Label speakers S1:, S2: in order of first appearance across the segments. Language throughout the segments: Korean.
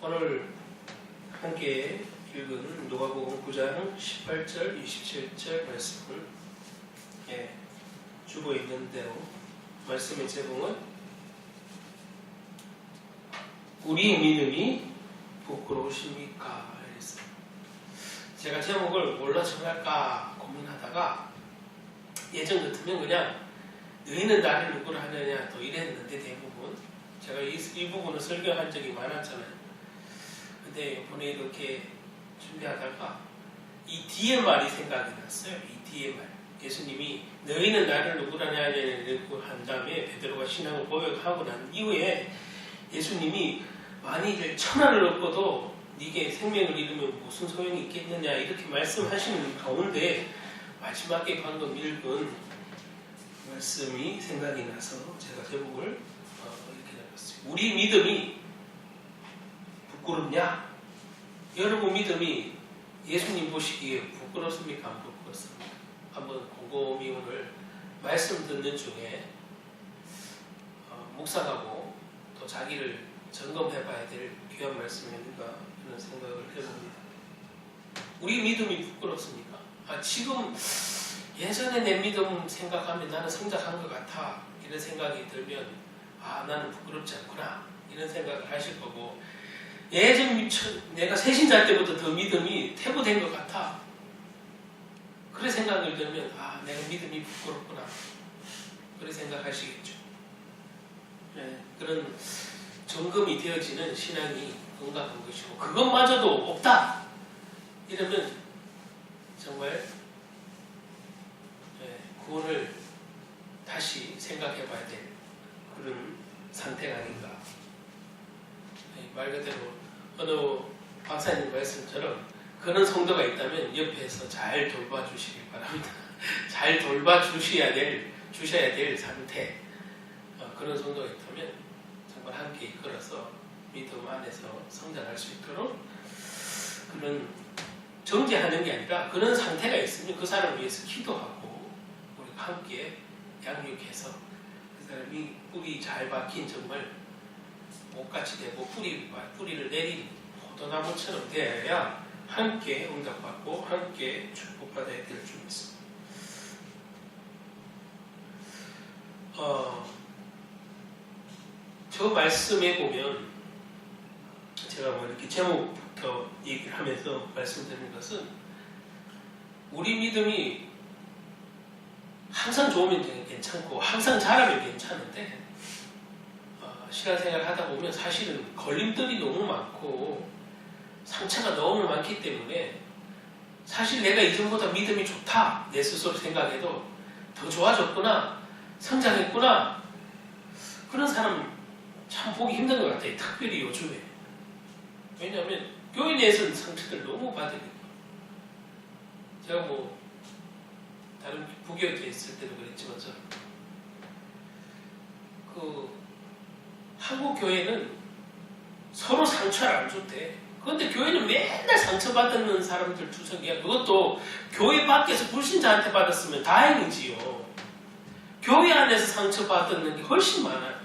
S1: 오늘 함께 읽은 누가복음 9장 18절, 27절 말씀을 주고 있는 대로 말씀의 제목은 우리의 믿음이 부끄러우십니까? 이랬어요. 제가 제목을 뭘로 정할까 고민하다가 예전 같으면 그냥 너희는 나를 누구로 하느냐 또 이랬는데 대부분 제가 이 부분을 설교한 적이 많았잖아요. 근데 이번에 이렇게 준비하다가 이 뒤에 말이 생각이 났어요. 이 뒤에 말. 예수님이 너희는 나를 누구로 하느냐고 한 다음에 베드로가 신앙을 고백하고 난 이후에 예수님이 만일 천하를 얻고도 네게 생명을 잃으면 무슨 소용이 있겠느냐 이렇게 말씀하시는 가운데 마지막에 방금 읽은 말씀이 생각이 나서 제가 제목을 이렇게 잡았어요. 우리 믿음이 부끄럽냐? 여러분 믿음이 예수님 보시기에 부끄럽습니까? 안 부끄럽습니까? 한번 곰곰이 오늘 말씀 듣는 중에 묵상하고 또 자기를 점검해 봐야 될 귀한 말씀이 아닌가 이런 생각을 해봅니다. 우리 믿음이 부끄럽습니까? 지금 예전에 내 믿음 생각하면 나는 성장한 것 같아 이런 생각이 들면 나는 부끄럽지 않구나 이런 생각을 하실 거고, 예전 내가 새신자 때부터 더 믿음이 퇴보된 것 같아 그런 생각을 들면 내가 믿음이 부끄럽구나 그런 생각하시겠죠. 그런 점검이 되어지는 신앙이 건강한 것이고, 그것마저도 없다 이러면 정말 구원을 다시 생각해 봐야 될 그런 상태가 아닌가. 말 그대로 어느 박사님 말씀처럼 그런 성도가 있다면 옆에서 잘 돌봐주시길 바랍니다. 잘 돌봐주셔야 될 상태. 그런 성도가 있다면 정말 함께 이끌어서 믿음 안에서 성장할 수 있도록 그런 정죄하는 게 아니라 그런 상태가 있으면 그 사람을 위해서 기도하고 우리가 함께 양육해서 그 사람이 뿌리 잘 박힌 정말 목같이 되고 뿌리를 내린 포도나무처럼 되어야 함께 응답받고 함께 축복받아야 될 줄 믿습니다. 저 말씀에 보면 제가 이렇게 제목부터 얘기를 하면서 말씀드리는 것은 우리 믿음이 항상 좋으면 괜찮고 항상 잘하면 괜찮은데 신앙생활 하다 보면 사실은 걸림돌이 너무 많고 상처가 너무 많기 때문에 사실 내가 이전보다 믿음이 좋다 내 스스로 생각해도 더 좋아졌구나 성장했구나 그런 사람 참 보기 힘든 것 같아요. 특별히 요즘에. 왜냐하면 교회 내에서는 상처를 너무 받으니까. 제가 다른 부교육에 있을 때도 그랬지만 한국 교회는 서로 상처를 안 줬대. 그런데 교회는 맨날 상처받는 사람들 투성이야. 그것도 교회 밖에서 불신자한테 받았으면 다행이지요. 교회 안에서 상처받는 게 훨씬 많아요.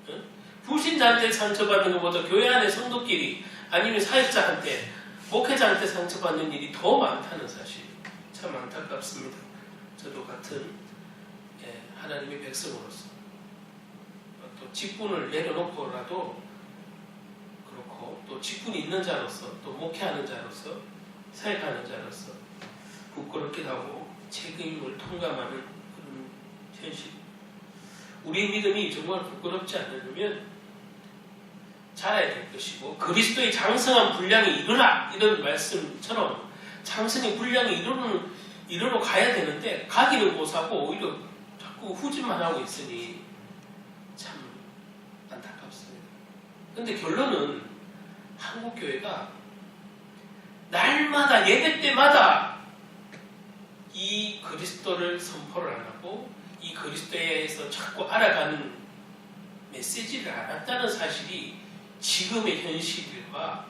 S1: 응? 불신자한테 상처받는 것보다 교회 안에 성도끼리 아니면 사역자한테 목회자한테 상처받는 일이 더 많다는 사실 참 안타깝습니다. 저도 같은 하나님의 백성으로서 또 직분을 내려놓고라도 그렇고 또 직분이 있는 자로서 또 목회하는 자로서 사역하는 자로서 부끄럽기도 하고 책임을 통감하는 그런 현실. 우리의 믿음이 정말 부끄럽지 않으려면 자라야 될 것이고 그리스도의 장성한 분량이 이르라 이런 말씀처럼 장성의 분량이 이르러 가야 되는데 가기는 못하고 오히려 자꾸 후진만 하고 있으니 참 안타깝습니다. 근데 결론은 한국교회가 날마다 예배 때마다 이 그리스도를 선포를 안 하고 이 그리스도에서 자꾸 알아가는 메시지를 안 한다는 사실이 지금의 현실과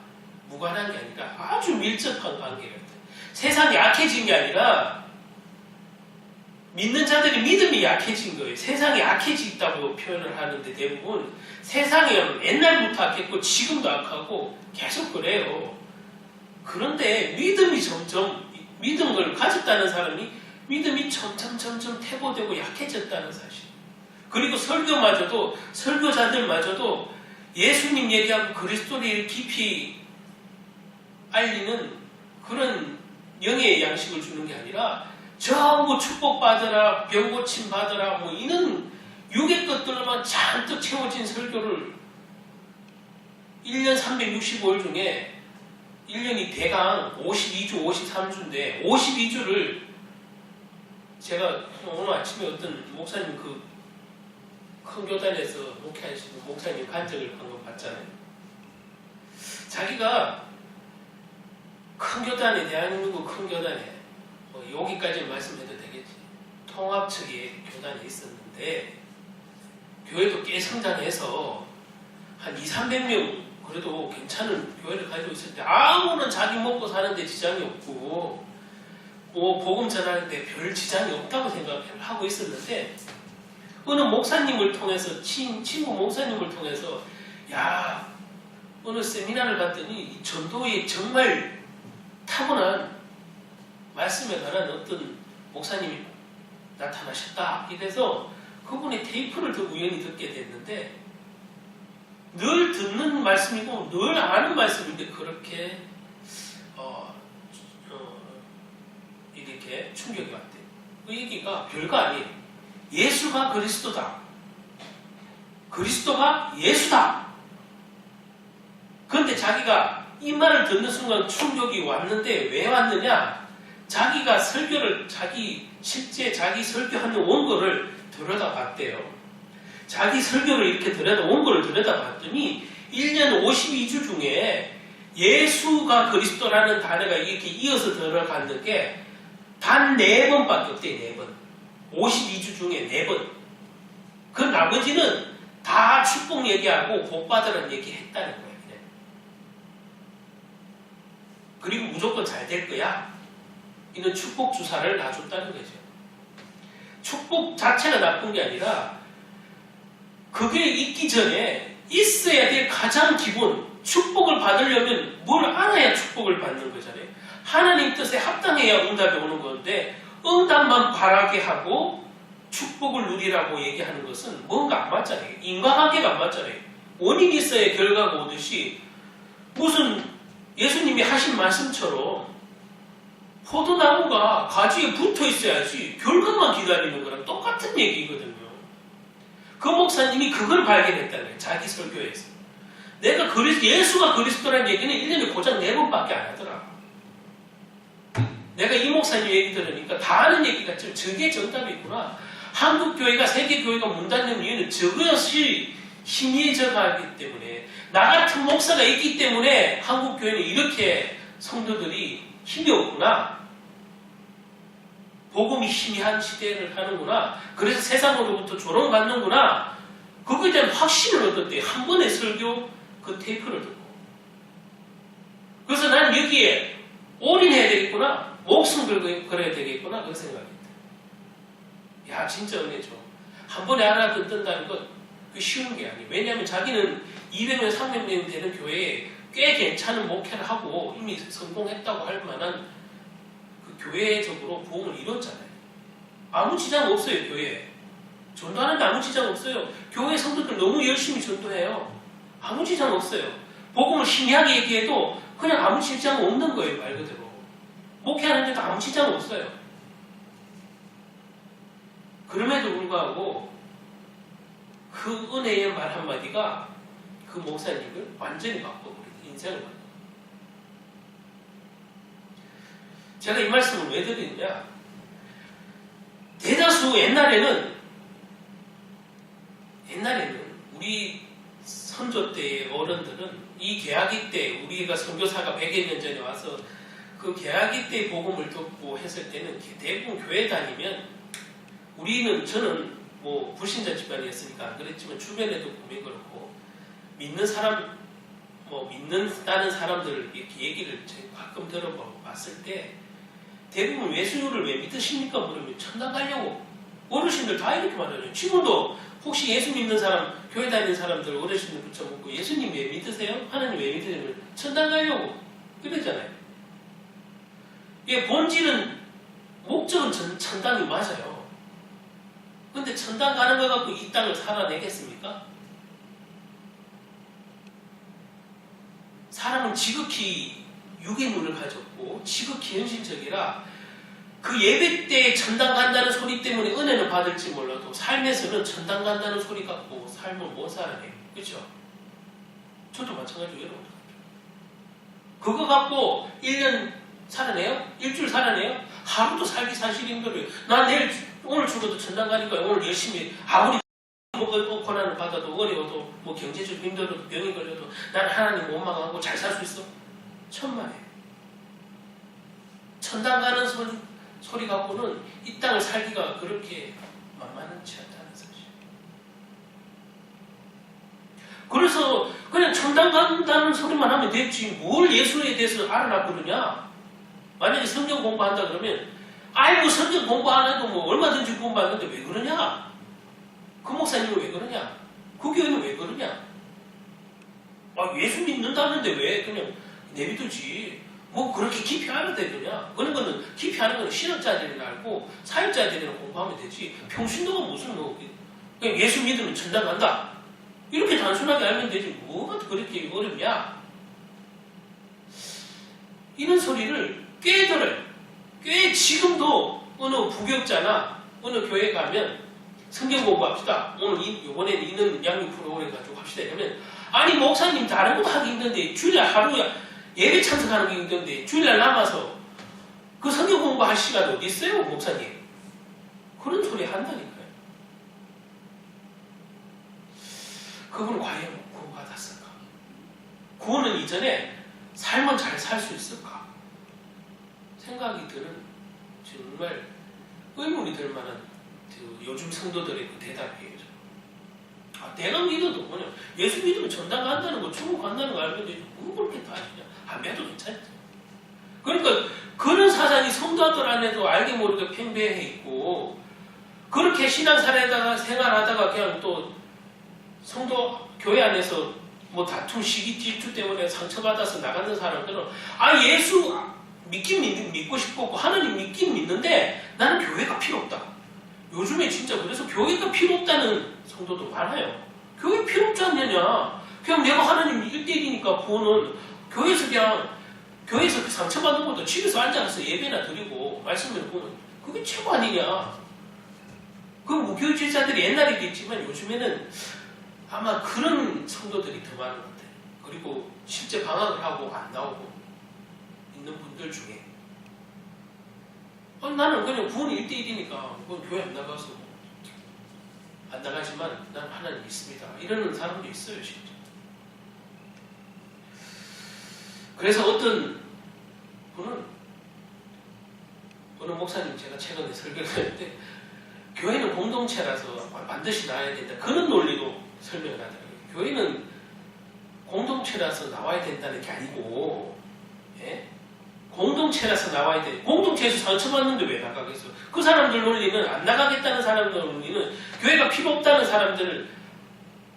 S1: 무관한 게 아니라 아주 밀접한 관계가 있다. 세상이 약해진 게 아니라 믿는 자들이 믿음이 약해진 거예요. 세상이 약해졌다고 표현을 하는데 대부분 세상이 옛날부터 악했고 지금도 악하고 계속 그래요. 그런데 믿음이 점점 믿음을 가졌다는 사람이 믿음이 점점 퇴보되고 약해졌다는 사실. 그리고 설교자들마저도 예수님 얘기하고 그리스도를 깊이 알리는 그런 영의 양식을 주는 게 아니라 전부 축복받으라, 병고침 받으라, 뭐 이런 육의 것들로만 잔뜩 채워진 설교를 1년 365일 중에 1년이 대강 52주, 53주인데 52주를 제가 오늘 아침에 어떤 목사님 큰 교단에서 목회하시는 목사님 간증을 방금 봤잖아요. 자기가 큰 교단에, 대한민국 큰 교단에 여기까지 말씀해도 되겠지. 통합측에 교단이 있었는데 교회도 꽤 성장해서 한 200~300명 그래도 괜찮은 교회를 가지고 있을 때 아무런 자기 먹고 사는데 지장이 없고 뭐 복음 전하는데 별 지장이 없다고 생각하고 있었는데 어느 목사님을 통해서 친구 목사님을 통해서 어느 세미나를 갔더니 전도에 정말 타고난 말씀에 관한 어떤 목사님이 나타나셨다. 이래서 그분의 테이프를 우연히 듣게 됐는데 늘 듣는 말씀이고 늘 아는 말씀인데 그렇게 이렇게 충격이 왔대요. 그 얘기가 별거 아니에요. 예수가 그리스도다. 그리스도가 예수다. 그런데 자기가 이 말을 듣는 순간 충격이 왔는데 왜 왔느냐? 자기가 설교를 실제 자기 설교하는 원고를 들여다봤대요. 자기 설교를 이렇게 원고를 들여다봤더니 1년 52주 중에 예수가 그리스도라는 단어가 이렇게 이어서 들어가는 게 단 4번밖에 없대요. 4번. 52주 중에 4번. 그 나머지는 다 축복 얘기하고 복 받으라는 얘기 했다는 거예요. 그냥. 그리고 무조건 잘 될 거야. 이는 축복 주사를 놔줬다는 거죠. 축복 자체가 나쁜 게 아니라 그게 있기 전에 있어야 될 가장 기본 축복을 받으려면 뭘 알아야 축복을 받는 거잖아요. 하나님 뜻에 합당해야 응답이 오는 건데 응답만 바라게 하고 축복을 누리라고 얘기하는 것은 뭔가 안 맞잖아요. 인과관계가 안 맞잖아요. 원인이 있어야 결과가 오듯이 무슨 예수님이 하신 말씀처럼 포도나무가 가지에 붙어 있어야지 결과만 기다리는 거랑 똑같은 얘기거든요. 그 목사님이 그걸 발견했다는 거예요. 자기 설교에서. 예수가 그리스도라는 얘기는 1년에 고작 4번밖에 안 하더라. 내가 이 목사님 얘기 들으니까 다 아는 얘기 같지만 저게 정답이 있구나. 한국교회가 세계교회가 문 닫는 이유는 저것이 희미해져 가기 때문에 나 같은 목사가 있기 때문에 한국교회는 이렇게 성도들이 힘이 없구나. 복음이 희미한 시대를 하는구나. 그래서 세상으로부터 조롱받는구나. 그거에 대한 확신을 얻었대요. 한 번의 설교 그 테이프를 듣고. 그래서 난 여기에 올인해야 되겠구나. 목숨 걸어야 되겠구나. 그런 생각입니다. 야, 진짜 은혜죠. 한 번에 알아듣는다는 건 쉬운 게 아니에요. 왜냐하면 자기는 200명, 300명 되는 교회에 꽤 괜찮은 목회를 하고 이미 성공했다고 할 만한 그 교회적으로 부흥을 이뤘잖아요. 아무 지장 없어요, 교회에. 전도하는데 아무 지장 없어요. 교회 성도들 너무 열심히 전도해요. 아무 지장 없어요. 복음을 희미하게 얘기해도 그냥 아무 지장 없는 거예요, 말 그대로. 목회하는데도 아무 지장 없어요. 그럼에도 불구하고 그 은혜의 말 한마디가 그 목사님을 완전히 바꿔버려요. 인생을 바꿔요. 제가 이 말씀을 왜 드리느냐? 대다수 옛날에는 우리 선조 때의 어른들은 이 개화기 때 우리가 선교사가 100여 년 전에 와서 그 개화기 때 복음을 듣고 했을 때는 대부분 교회 다니면 저는 뭐 불신자 집안이었으니까 안 그랬지만 주변에도 보면 그렇고 믿는다는 사람들 이렇게 얘기를 가끔 들어봤을 때 대부분 예수를 왜 믿으십니까? 물으면 천당 가려고. 어르신들 다 이렇게 말하죠. 지금도 혹시 예수 믿는 사람, 교회 다니는 사람들 어르신들 붙여먹고 예수님 왜 믿으세요? 하나님 왜 믿으세요? 천당 가려고. 그랬잖아요. 예, 본질은, 목적은 천당이 맞아요. 근데 천당 가는 거 갖고 이 땅을 살아내겠습니까? 사람은 지극히 육의 눈을 가졌고 지극히 현실적이라 그 예배 때 천당 간다는 소리 때문에 은혜는 받을지 몰라도 삶에서는 천당 간다는 소리 갖고 삶을 못 살아내요. 그렇죠? 저도 마찬가지로 여러분. 그거 갖고 1년 살아내요? 일주일 살아내요? 하루도 살기 사실 힘들어요. 난 오늘 죽어도 천당 가니까 오늘 열심히 아무리 고난을 받아도 어려워도 뭐 경제적으로 힘들어도 병이 걸려도 난 하나님 원망하고 잘 살 수 있어. 천만에. 천당 가는 소리 갖고는 이 땅을 살기가 그렇게 만만치 않다는 사실. 그래서 그냥 천당 간다는 소리만 하면 됐지 뭘 예수에 대해서 알아나 그러냐. 만약에 성경 공부한다 그러면 아이고 성경 공부 안 해도 뭐 얼마든지 공부하는데 왜 그러냐. 그 목사님은 왜 그러냐? 그 교회는 왜 그러냐? 아, 예수 믿는다는데 왜 그냥 내비두지? 뭐 그렇게 깊이 알아야 되느냐? 그런 거는 깊이 하는 거는 신학자들이나 알고 사역자들이나 공부하면 되지. 평신도가 무슨 뭐 그냥 예수 믿으면 천당 간다. 이렇게 단순하게 알면 되지. 뭐가 그렇게 어렵냐? 이런 소리를 꽤 들어요. 꽤 지금도 어느 부교육자나 어느 교회 가면 성경 공부합시다. 오늘 이번에는 있는 양육 프로그램 가지고 합시다. 이러면 아니 목사님 다른 것도 하기 힘든데 주일날 하루에 예배 참석하는 게 힘든데 주일날 남아서 그 성경 공부할 시간이 어디 있어요 목사님? 그런 소리 한다니까요. 그분은 과연 구원받았을까? 구원은 이전에 삶은 잘 살 수 있을까? 생각이 드는 정말 의문이 들 만한 요즘 성도들의 그 대답이에요. 아, 내가 믿어도 뭐냐. 예수 믿으면 전당 간다는 거, 천국 간다는 거 알면 되지. 뭐 그렇게 따지냐. 안 해도 괜찮죠. 그러니까 그런 사상이 성도들 안에도 알게 모르게 팽배해 있고 그렇게 신앙생활하다가 생활하다가 그냥 또 성도 교회 안에서 뭐 다툼 시기 질투 때문에 상처받아서 나가는 사람들은 아 예수 믿고 싶고 하나님 믿긴 믿는데 나는 교회가 필요 없다. 요즘에 진짜 그래서 교회가 필요 없다는 성도도 많아요. 교회 필요 없지 않느냐. 그냥 내가 하나님 1대1이니까 구원은 교회에서 상처받는 것도 집에서 앉아서 예배나 드리고 말씀을 보면 그게 최고 아니냐. 그 무교주의자들이 옛날에도 있지만 요즘에는 아마 그런 성도들이 더 많은 것 같아요. 그리고 실제 방학을 하고 안 나오고 있는 분들 중에 나는 그냥 구원이 1대1이니까 교회 안 나가서 안 나가지만 난 하나님 믿습니다. 이러는 사람도 있어요. 진짜. 그래서 어떤 분은 어느 목사님 제가 최근에 설교를 할 때 교회는 공동체라서 반드시 나와야 된다. 그런 논리로 설명을 하더라고요. 교회는 공동체라서 나와야 된다는 게 아니고 예? 공동체라서 나와야 돼. 공동체에서 상처받는데 왜 나가겠어? 그 사람들 논리는 안 나가겠다는 사람들 논리는 교회가 필요 없다는 사람들을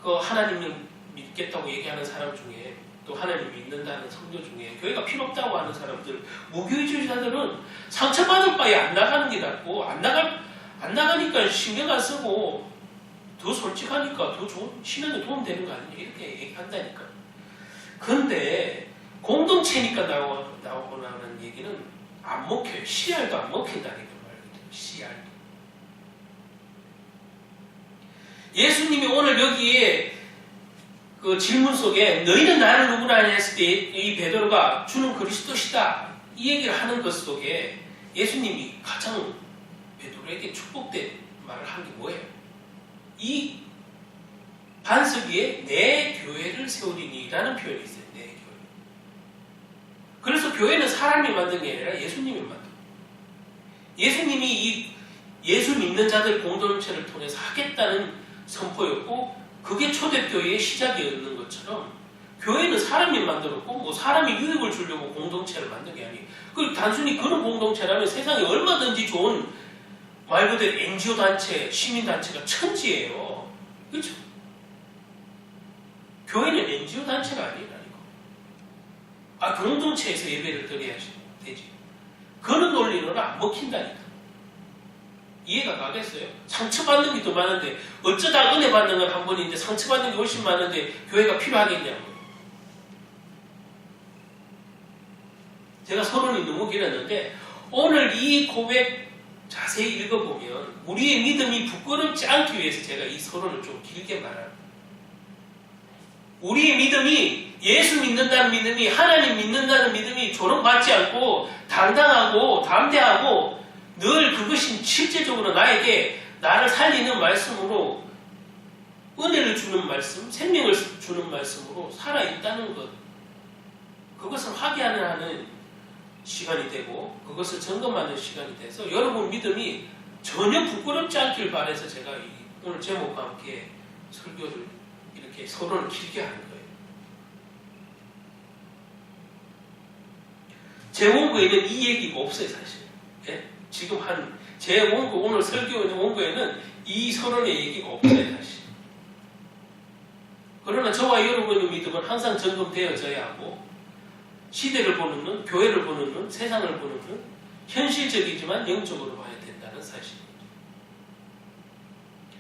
S1: 그 하나님을 믿겠다고 얘기하는 사람 중에 또 하나님 믿는다는 성도 중에 교회가 필요 없다고 하는 사람들 무교주의자들은 상처받을 바에 안 나가는 게 낫고 안 나가니까 신경 안 쓰고 더 솔직하니까 더 좋은 신앙에 도움되는 거 아니냐 이렇게 얘기한다니까. 근데 공동체니까 나오고 나오는 얘기는 안 먹혀요. CR도 안 먹힌다니까 말이거든요. CR도. 예수님이 오늘 여기에 그 질문 속에 너희는 나를 누구라 하냐 했을 때 이 베드로가 주는 그리스도시다 이 얘기를 하는 것 속에 예수님이 가장 베드로에게 축복된 말을 한 게 뭐예요? 이 반석 위에 내 교회를 세우리니 라는 표현이 있어요. 내 교회. 그래서 교회는 사람이 만든 게 아니라 예수님이 만든 거예요. 예수님이 이 예수 믿는 자들 공동체를 통해서 하겠다는 선포였고 그게 초대교회의 시작이었는 것처럼 교회는 사람이 만들었고 뭐 사람이 유익을 주려고 공동체를 만든 게 아니에요. 그 단순히 그런 공동체라면 세상에 얼마든지 좋은 말 그대로 NGO 단체, 시민단체가 천지예요. 그렇죠? 교회는 NGO 단체가 아니라니까. 공동체에서 예배를 드려야 되지. 그런 논리로는 안 먹힌다니까. 이해가 가겠어요? 상처받는 게 더 많은데 어쩌다 은혜 받는 건 한 번인데 상처받는 게 훨씬 많은데 교회가 필요하겠냐고. 제가 서론이 너무 길었는데 오늘 이 고백 자세히 읽어보면 우리의 믿음이 부끄럽지 않기 위해서 제가 이 서론을 좀 길게 말합니다. 우리의 믿음이 예수 믿는다는 믿음이 하나님 믿는다는 믿음이 조롱받지 않고 당당하고 담대하고 늘 그것이 실제적으로 나에게 나를 살리는 말씀으로 은혜를 주는 말씀, 생명을 주는 말씀으로 살아있다는 것, 그것을 확인하는 시간이 되고 그것을 점검하는 시간이 돼서 여러분 믿음이 전혀 부끄럽지 않길 바라서 제가 오늘 제목과 함께 설교를 이렇게 서론을 길게 하는 거예요. 제 원고에는 이 얘기가 없어요, 사실. 예? 지금 제 원고, 오늘 설교 원고에는 이 서론의 얘기가 없어요, 사실. 그러나 저와 여러분의 믿음은 항상 점검되어져야 하고, 시대를 보는 눈, 교회를 보는 눈, 세상을 보는 눈, 현실적이지만 영적으로 봐야 된다는 사실입니다.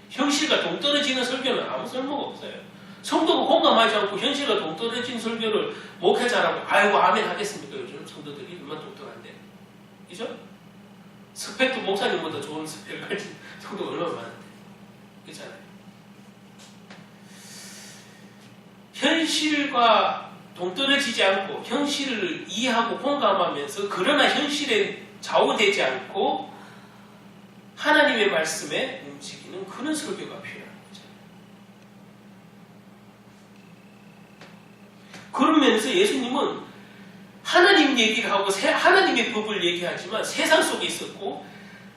S1: 현실과 동떨어지는 설교는 아무 쓸모가 없어요. 성도가 공감하지 않고 현실과 동떨어진 설교를 목회자라고 아이고 아멘 하겠습니까? 요즘 성도들이 얼마나 똑똑한데. 그죠? 스펙도 목사님보다 좋은 스펙을 가진 성도가 얼마나 많은데. 그렇잖아요. 현실과 동떨어지지 않고 현실을 이해하고 공감하면서 그러나 현실에 좌우되지 않고 하나님의 말씀에 움직이는 그런 설교가 필요한 거죠. 그러면서 예수님은 하나님 얘기를 하고 하나님의 법을 얘기하지만 세상 속에 있었고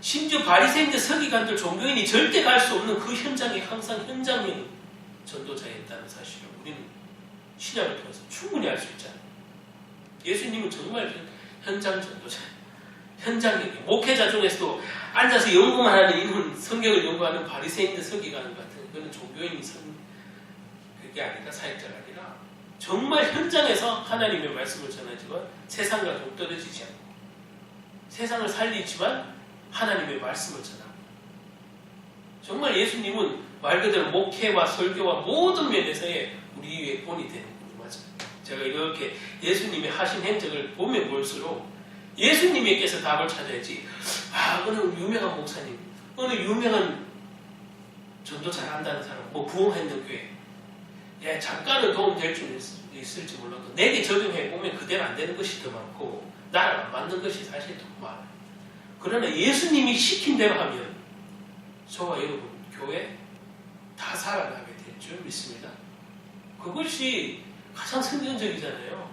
S1: 심지어 바리새인들, 서기관들, 종교인이 절대 갈 수 없는 그 현장에 항상 현장인 전도자였다는 사실을 우리는 신약을 통해서 충분히 알 수 있잖아요. 예수님은 정말 현장 전도자, 현장 얘기. 목회자 중에서도 앉아서 연구만 하는 이런 성경을 연구하는 바리새인들, 서기관 같은 그런 종교인 그게 아니라 사역자가 아니라 정말 현장에서 하나님의 말씀을 전하지만 세상과 동떨어지지 않고 세상을 살리지만 하나님의 말씀을 전하고 정말 예수님은 말 그대로 목회와 설교와 모든 면에서의 우리의 본이 되는 분이 맞아요. 제가 이렇게 예수님의 하신 행적을 보면 볼수록 예수님께서 답을 찾아야지. 어느 유명한 목사님, 어느 유명한 전도 잘한다는 사람, 뭐 부흥했는 교회, 잠깐은 도움될 줄 있을지 몰라도 내게 적용해 보면 그대로 안 되는 것이 더 많고 나랑 안 맞는 것이 사실 더 많아요. 그러나 예수님이 시킨 대로 하면 저와 여러분 교회 다 살아나게 될 줄 믿습니다. 그것이 가장 성경적이잖아요.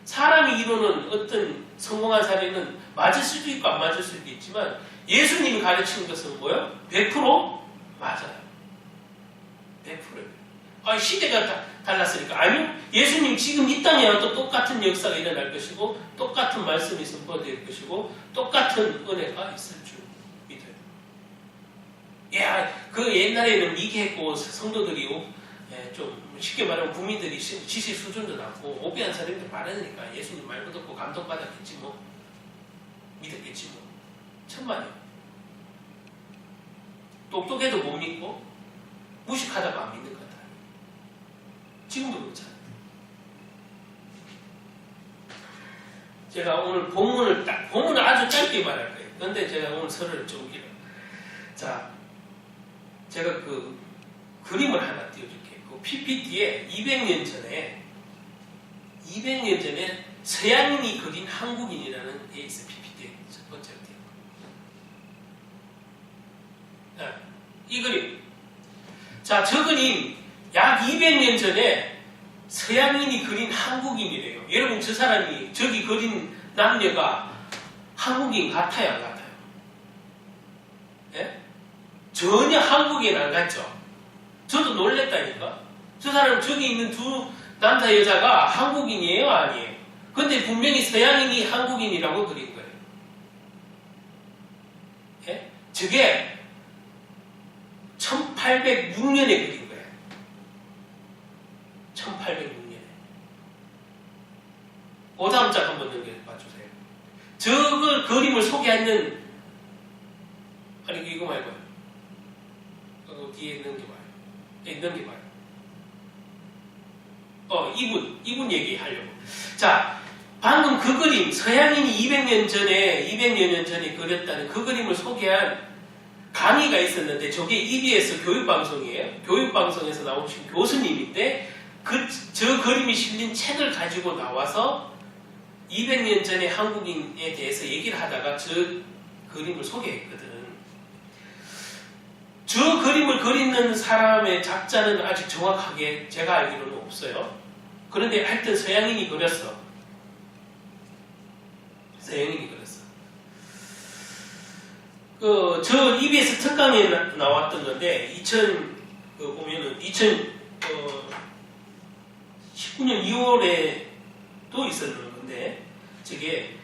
S1: 사람이 이루는 어떤 성공한 사례는 맞을 수도 있고 안 맞을 수도 있지만 예수님이 가르치는 것은 뭐예요? 100% 맞아요. 100%예요. 시대가 달랐으니까. 아니요. 예수님 지금 이 땅에 와도 똑같은 역사가 일어날 것이고 똑같은 말씀이 선포될 것이고 똑같은 은혜가 있을 줄 믿어요. 그 옛날에는 미개했고 성도들이 좀 쉽게 말하면 국민들이 지식 수준도 낮고 오비한 사람들 많으니까 예수님 말도 듣고 감동받았겠지 뭐 믿었겠지 뭐 천만이요. 똑똑해도 못 믿고 무식하다고 안 믿는 것 같아요. 지금도 그렇잖아요. 제가 오늘 본문을 아주 짧게 말할 거예요. 그런데 제가 오늘 설을 좀 길어요. 자, 제가 그 그림을 하나 띄워줄게요. 그 PPT에 200년 전에 서양인이 그린 한국인이라는 게 있어요. PPT에 첫 번째 띄워. 이 그림. 자, 저 그림 약 200년 전에 서양인이 그린 한국인이래요. 여러분 저 사람이 저기 그린 남녀가 한국인 같아요, 안 같아요? 예? 전혀 한국인 안 같죠? 저도 놀랬다니까. 저 사람 저기 있는 남자 여자가 한국인이에요? 아니에요? 근데 분명히 서양인이 한국인이라고 그린 거예요. 예? 저게 1806년에 그린 거예요. 1806년에. 그 다음 장 한번 넘겨봐주세요. 저걸 그림을 소개하는, 아니 이거 말고요. 뒤에 넘겨봐요. 넘겨봐요. 이분 얘기하려고. 자, 방금 그 그림, 서양인이 200년 년 전에 그렸다는 그 그림을 소개한 강의가 있었는데, 저게 EBS 교육방송이에요. 교육방송에서 나오신 교수님인데, 저 그림이 실린 책을 가지고 나와서 200년 전에 한국인에 대해서 얘기를 하다가 저 그림을 소개했거든. 저 그림을 그리는 사람의 작자는 아직 정확하게 제가 알기로는 없어요. 그런데 하여튼 서양인이 그렸어. 서양인이 그렸어. 저 EBS 특강에 나왔던 건데, 보면은 2019년 2월에 또 있었는 건데, 저게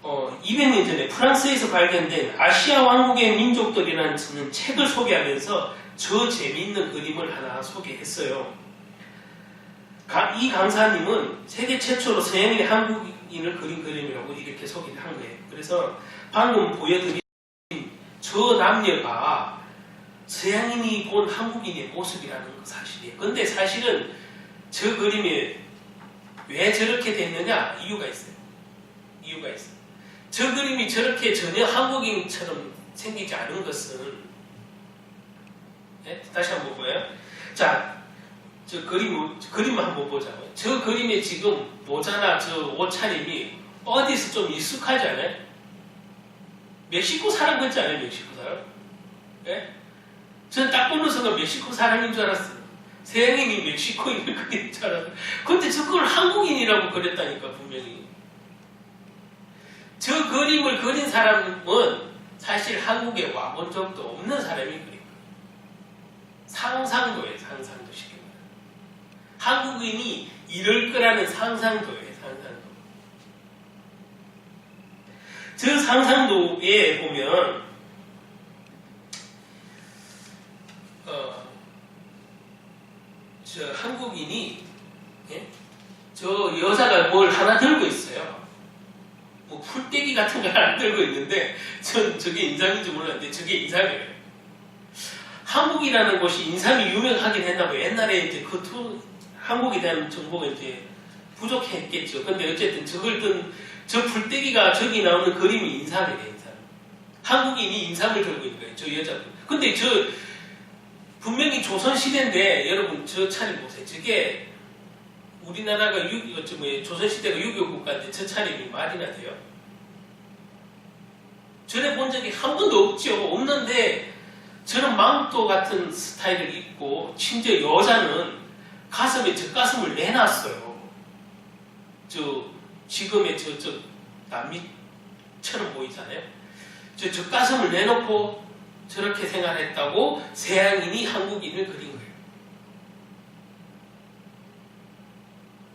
S1: 200년 전에 프랑스에서 발견된 아시아 왕국의 민족들이라는 책을 소개하면서 저 재미있는 그림을 하나 소개했어요. 이 강사님은 세계 최초로 서양인이 한국인을 그린 그림이라고 이렇게 소개를 한 거예요. 그래서 방금 보여드린 저 남녀가 서양인이 본 한국인의 모습이라는 거 사실이에요. 근데 사실은 저 그림이 왜 저렇게 됐느냐? 이유가 있어요. 저 그림이 저렇게 전혀 한국인처럼 생기지 않은 것은, 네? 다시 한번 봐요. 자, 저 그림 한번 보자고요. 저 그림에 지금 모자나 저 옷차림이 어디서 좀 익숙하지 않아요? 멕시코 사람 같지 않아요? 멕시코 사람? 예? 저는 딱 보는 순간 멕시코 사람인 줄 알았어요. 서양인이 멕시코인을 그린 줄 알았어요. 근데 저걸 한국인이라고 그렸다니까, 분명히. 저 그림을 그린 사람은 사실 한국에 와본 적도 없는 사람이 그린 거예요. 상상도예요, 상상도 시키는 거예요. 한국인이 이럴 거라는 상상도예요, 상상도. 저 상상도에 보면, 저 한국인이, 예? 저 여자가 뭘 하나 들고 있어요. 뭐 풀떼기 같은 걸 하나 들고 있는데, 전 저게 인삼인지 몰랐는데 저게 인삼이에요. 한국이라는 곳이 인삼이 유명하긴 했나봐요. 옛날에 이제 한국에 대한 정보가 이제 부족했겠죠. 근데 어쨌든 저걸 저 풀떼기가 저기 나오는 그림이 인삼이래요, 인삼. 한국인이 인삼을 들고 있는 거예요, 저 여자분. 근데 분명히 조선시대인데, 여러분 저 차림 보세요. 저게 우리나라가 조선시대가 6.25 국가인데 저 차림이 말이나 돼요? 전에 본 적이 한 번도 없죠. 없는데 저런 망토 같은 스타일을 입고, 심지어 여자는 가슴에 젖가슴을 내놨어요. 지금의 남미처럼 보이잖아요. 젖가슴을 내놓고 저렇게 생활했다고 서양인이 한국인을 그린 거예요.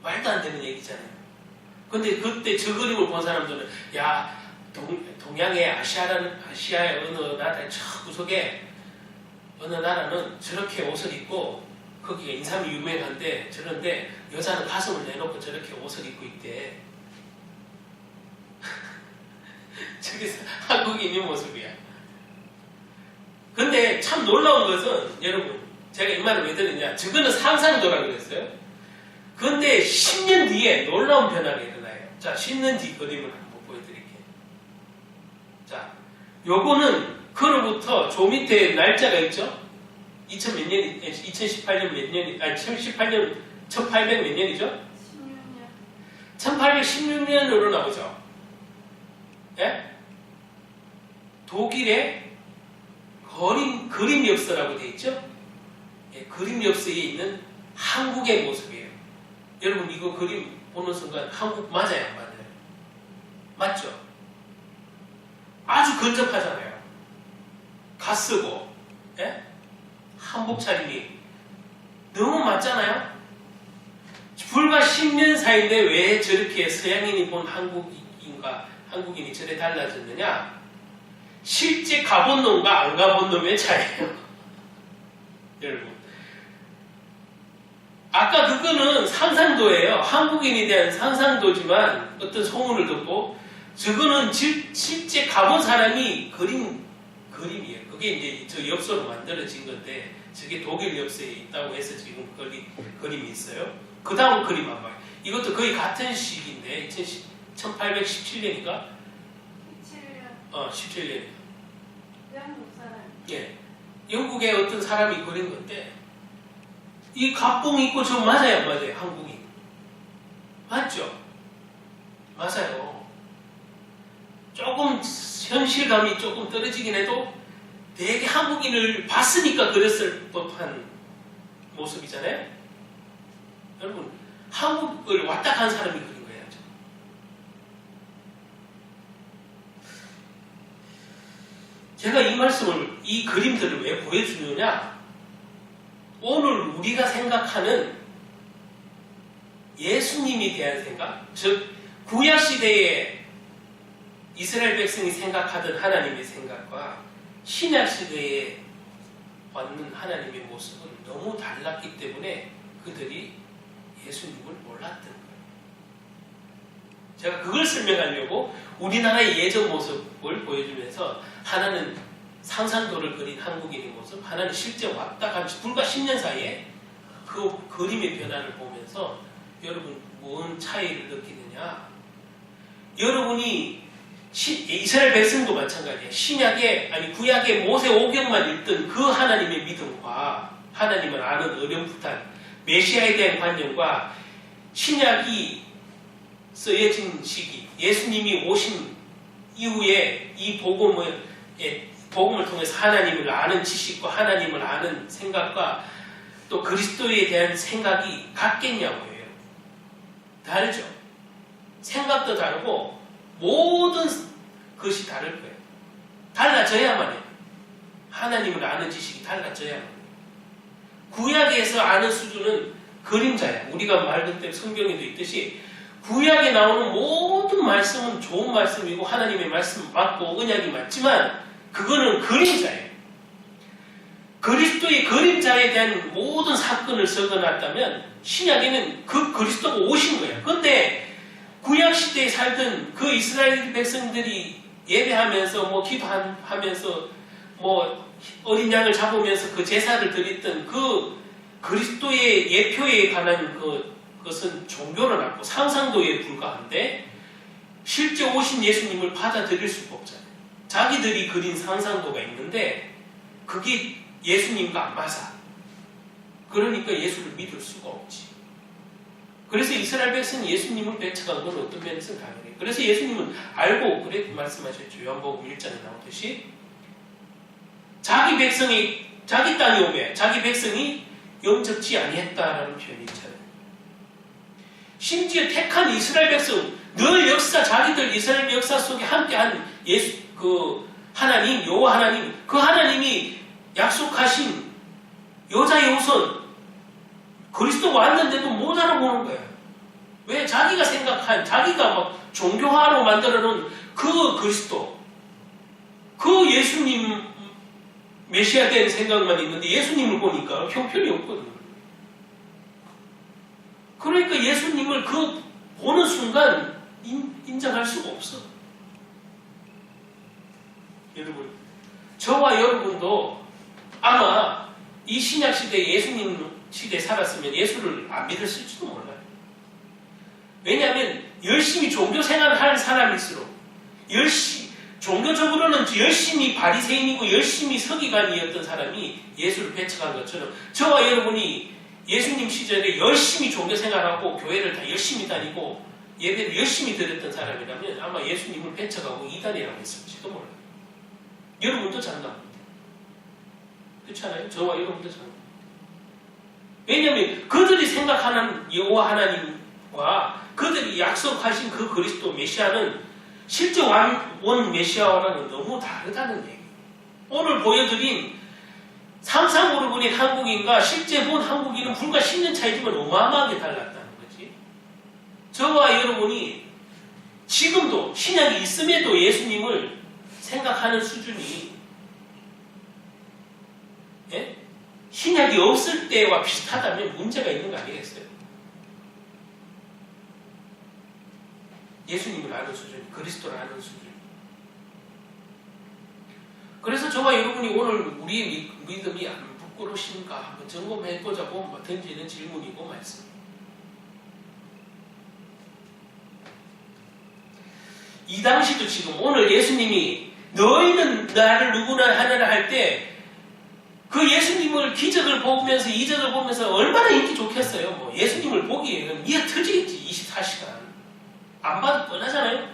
S1: 말도 안 되는 얘기잖아요. 근데 그때 저 그림을 본 사람들은, 야, 동양의 아시아의 어느 나라 저 구석에 어느 나라는 저렇게 옷을 입고, 거기가 인삼이 유명한데, 저런데 여자는 가슴을 내놓고 저렇게 옷을 입고 있대. 저게 한국인의 모습이야. 근데 참 놀라운 것은, 여러분, 제가 이 말을 왜 드렸냐, 저거는 상상도라고 그랬어요. 그런데 10년 뒤에 놀라운 변화가 일어나요. 자, 10년 뒤 그림을 한번 보여드릴게요. 자, 요거는 그로부터 저 밑에 날짜가 있죠? 2018년 몇 년이, 1800 몇 년이죠?
S2: 16년.
S1: 1816년으로 나오죠? 예? 독일의 그림 엽서라고 되어 있죠? 예, 그림 엽서에 있는 한국의 모습이에요. 여러분, 이거 그림 보는 순간 한국 맞아요, 안 맞아요? 맞죠? 아주 근접하잖아요. 갓쓰고, 예? 한복 차림이 너무 맞잖아요? 불과 10년 사이인데 왜 저렇게 서양인이 본 한국인이 저래 달라졌느냐? 실제 가본 놈과 안 가본 놈의 차이예요. 여러분. 아까 그거는 상상도예요. 한국인에 대한 상상도지만 어떤 소문을 듣고 저거는 실제 가본 사람이 그린 그림이에요. 그게 이제 저 엽서로 만들어진 건데 저게 독일 엽서에 있다고 해서 지금 그림이 있어요. 그 다음 그림 한 번. 이것도 거의 같은 시기인데 1817년인가?
S2: 17년
S1: 17년.
S2: 영국 사람.
S1: 예. 영국의 어떤 사람이 그린 건데 이 갑봉 입고 저 맞아요, 안 맞아요? 한국인. 맞죠? 맞아요. 조금 현실감이 조금 떨어지긴 해도 되게 한국인을 봤으니까 그랬을 법한 모습이잖아요. 여러분, 한국을 왔다 간 사람이 그린 거예요. 제가 이 말씀을, 이 그림들을 왜 보여주느냐? 오늘 우리가 생각하는 예수님에 대한 생각, 즉 구약시대에 이스라엘 백성이 생각하던 하나님의 생각과 신약시대에 왔는 하나님의 모습은 너무 달랐기 때문에 그들이 예수님을 몰랐던 거예요. 제가 그걸 설명하려고 우리나라의 예전 모습을 보여주면서 하나는 상상도를 그린 한국인의 모습, 하나는 실제 왔다 간 불과 10년 사이에 그 그림의 변화를 보면서 여러분 뭔 차이를 느끼느냐? 여러분이 이스라엘 백성도 마찬가지예요. 신약의 아니 구약의 모세 오경만 읽던 그 하나님의 믿음과 하나님을 아는 어렴풋한 메시아에 대한 관념과 신약이 쓰여진 시기, 예수님이 오신 이후에 이 복음을 통해서 하나님을 아는 지식과 하나님을 아는 생각과 또 그리스도에 대한 생각이 같겠냐고요. 다르죠. 생각도 다르고 모든 것이 다를 거예요. 달라져야만 해요. 하나님을 아는 지식이 달라져야만 해요. 구약에서 아는 수준은 그림자야. 우리가 말 그대로 성경에도 있듯이 구약에 나오는 모든 말씀은 좋은 말씀이고 하나님의 말씀 맞고 언약이 맞지만 그거는 그림자예요. 그리스도의 그림자에 대한 모든 사건을 적어놨다면 신약에는 그 그리스도가 오신 거예요. 그런데 구약시대에 살던 그 이스라엘 백성들이 예배하면서 기도하면서 어린 양을 잡으면서 그 제사를 드렸던 그 그리스도의 예표에 관한 그것은 종교는 않고 상상도에 불과한데 실제 오신 예수님을 받아들일 수가 없잖아요. 자기들이 그린 상상도가 있는데 그게 예수님과 안 맞아. 그러니까 예수를 믿을 수가 없지. 그래서 이스라엘 백성이 예수님을 배척한 건 어떤 면에서는 당연해요. 그래서 예수님은 알고 그렇게 말씀하셨죠. 요한복음 1장에 나오듯이 자기 백성이 자기 땅에 오매 자기 백성이 영접지 아니했다라는 표현이 있잖아요. 심지어 택한 이스라엘 백성 늘 역사 자기들 이스라엘 역사 속에 함께한 예수 하나님 여호와 하나님 그 하나님이 약속하신 여자의 우선 그리스도가 왔는데도 못 알아보는 거예요. 왜? 자기가 생각한 자기가 막 종교화로 만들어 놓은 그 그리스도 그 예수님 메시아 된 생각만 있는데 예수님을 보니까 형편이 없거든요. 그러니까 예수님을 그 보는 순간 인정할 수가 없어. 여러분, 저와 여러분도 아마 이 신약 시대에 예수님 시대에 살았으면 예수를 안 믿었을지도 몰라요. 왜냐하면 열심히 종교 생활을 할 사람일수록 종교적으로는 열심히 바리새인이고 열심히 서기관이었던 사람이 예수를 배척한 것처럼 저와 여러분이 예수님 시절에 열심히 종교 생활하고 교회를 다 열심히 다니고 예배를 열심히 드렸던 사람이라면 아마 예수님을 배척하고 이단이라고 했을지도 몰라요. 여러분도 장담합니다. 그렇지 않아요? 저와 여러분도 장담합니다. 왜냐하면 그들이 생각하는 여호와 하나님과 그들이 약속하신 그 그리스도 메시아는 실제 원 메시아와는 너무 다르다는 얘기예요. 오늘 보여드린 상상으로 보낸 한국인과 실제 본 한국인은 불과 10년 차이지만 어마어마하게 달랐다는 거죠. 저와 여러분이 지금도 신약이 있음에도 예수님을 생각하는 수준이 예? 신약이 없을 때와 비슷하다면 문제가 있는 거 아니겠어요? 예수님을 아는 수준, 그리스도를 아는 수준. 그래서 저와 여러분이 오늘 우리의 믿음이 안 부끄러우신가 한번 점검해보자고 던지는 질문이고 말씀. 이 당시도 지금 오늘 예수님이 너희는 나를 누구나 하느라 할 때 그 예수님을 기적을 보면서 이적을 보면서 얼마나 인기 좋겠어요. 뭐 예수님을 보기에는 이해 터지겠지. 24시간. 안 봐도 뻔하잖아요.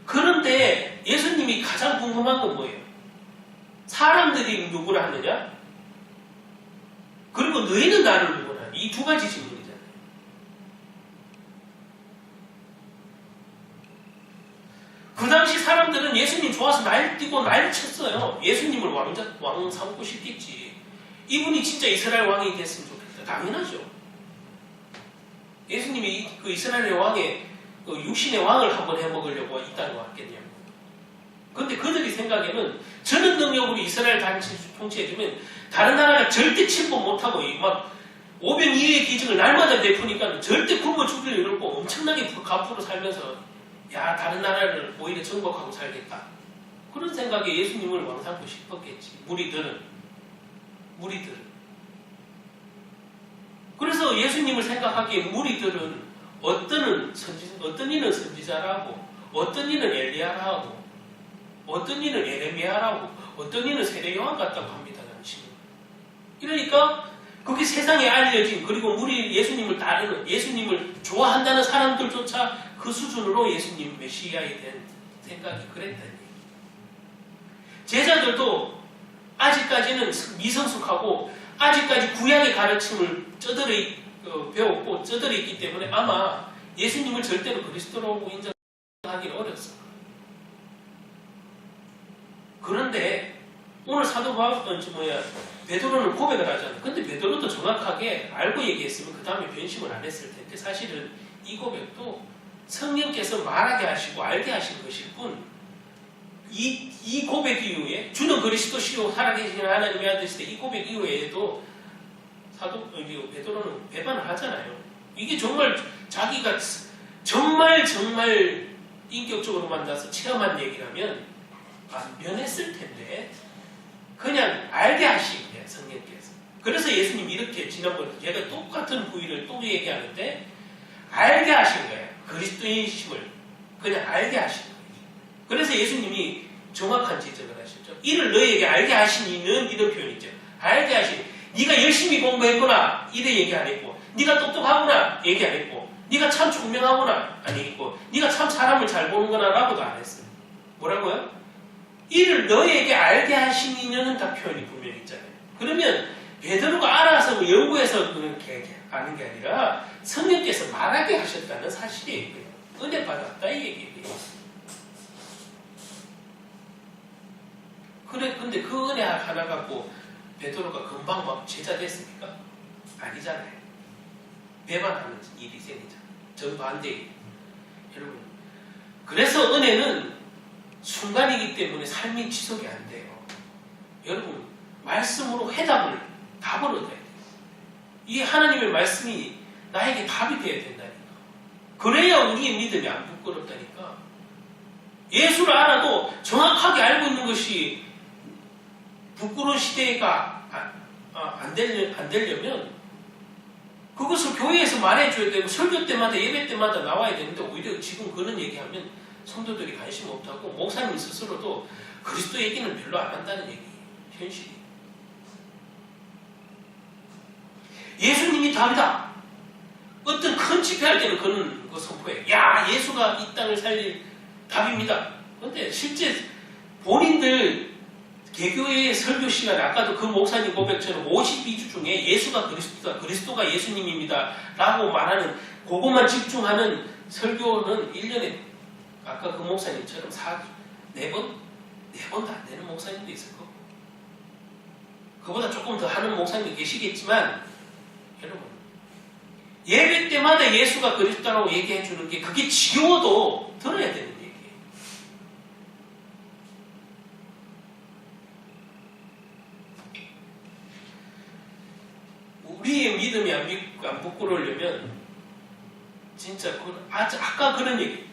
S1: 그런데 예수님이 가장 궁금한 건 뭐예요? 사람들이 누구라 하느냐? 그리고 너희는 나를 누구나 하느냐? 이 두 가지 질문이잖아요. 그 당시 사람들은 예수님 좋아서 날뛰고 난리쳤어요. 예수님을 왕 삼고 싶겠지. 이분이 진짜 이스라엘 왕이 됐으면 좋겠다. 당연하죠. 예수님이 그 이스라엘 왕의 그 육신의 왕을 한번 해먹으려고 있다는 거 같겠냐고. 근데 그들이 생각에는 저런 능력으로 이스라엘 단체 통치해주면 다른 나라가 절대 침범 못하고 막 500 이후의 기적을 날마다 베푸니까 절대 굶어 죽을 일 없고 엄청나게 갑부로 살면서 야 다른 나라를 오히려 정복하고 살겠다. 그런 생각에 예수님을 왕 삼고 싶었겠지. 무리들은. 그래서 예수님을 생각하기에 무리들은 어떤 이는 선지자라고, 어떤 이는 엘리야라고, 어떤 이는 에레미야라고, 어떤 이는 세례 요한 같다고 합니다. 당신은. 그러니까 그게 세상에 알려진 그리고 예수님을 따르는 예수님을 좋아한다는 사람들조차 그 수준으로 예수님 메시아에 대한 생각이 그랬다니. 제자들도 아직까지는 미성숙하고 아직까지 구약의 가르침을 배웠고 쩌들어 있기 때문에 아마 예수님을 절대로 그리스도라고 인정하기는 어렵습니다. 그런데 오늘 사도 베드로는 고백을 하잖아요. 근데 베드로도 정확하게 알고 얘기했으면 그 다음에 변심을 안 했을 텐데 사실은 이 고백도 성령께서 말하게 하시고 알게 하신 것일 뿐 이 고백 이후에 주는 그리스도시요 살아계신 하나님의 아들이시되 이 고백 이후에도 베드로는 배반을 하잖아요. 이게 정말 자기가 정말 인격적으로 만나서 체험한 얘기라면 안 변했을 텐데 그냥 알게 하신 거예요. 성령께서. 그래서 예수님 이렇게 지난번에 제가 똑같은 부위를 또 얘기하는데 알게 하신 거예요. 그리스도인심을 그냥 알게 하신 거예요. 그래서 예수님이 정확한 지적을 하셨죠. 이를 너희에게 알게 하시니는 이런 표현이죠. 알게 하시니 네가 열심히 공부했구나 이래 얘기 안 했고 네가 똑똑하구나 얘기 안 했고 네가 참 총명하구나 안 얘기했고 네가 참 사람을 잘 보는구나 라고도 안 했어요. 뭐라고요? 이를 너희에게 알게 하시니는 다 표현이 분명히 있잖아요. 그러면 베드로가 알아서 연구해서 그렇게 아는 게 아니라 성령께서 말하게 하셨다는 사실이에요. 은혜 받았다 이 얘기예요. 근데 그 은혜 하나 갖고 베드로가 금방 막 제자 됐습니까? 아니잖아요. 배반하는 일이 생기잖아요. 정반대예요. 여러분. 그래서 은혜는 순간이기 때문에 삶이 지속이 안 돼요. 여러분, 말씀으로 답을 얻어야 돼요. 이 하나님의 말씀이 나에게 답이 돼야 된다니까. 그래야 우리의 믿음이 안 부끄럽다니까. 예수를 알아도 정확하게 알고 있는 것이 부끄러운 시대가 안 되려면 그것을 교회에서 말해줘야 되고 설교 때마다 예배 때마다 나와야 되는데 오히려 지금 그런 얘기하면 성도들이 관심 없다고 목사님 스스로도 그리스도 얘기는 별로 안 한다는 얘기예요. 현실이. 예수님이 답이다. 어떤 큰 집회할 때는 그런 거 선포해. 야, 예수가 이 땅을 살릴 답입니다. 그런데 실제 본인들 개교의 설교 시간에 아까도 그 목사님 고백처럼 52주 중에 예수가 그리스도가 예수님입니다 라고 말하는 그것만 집중하는 설교는 1년에 아까 그 목사님처럼 4번도 안 되는 목사님도 있을 거고 그보다 조금 더 하는 목사님도 계시겠지만 여러분 예배 때마다 예수가 그리스도라고 얘기해 주는 게 그게 지겨워도 들어야 되는 얘기예요. 우리의 믿음이 안 부끄러우려면 진짜 아까 그런 얘기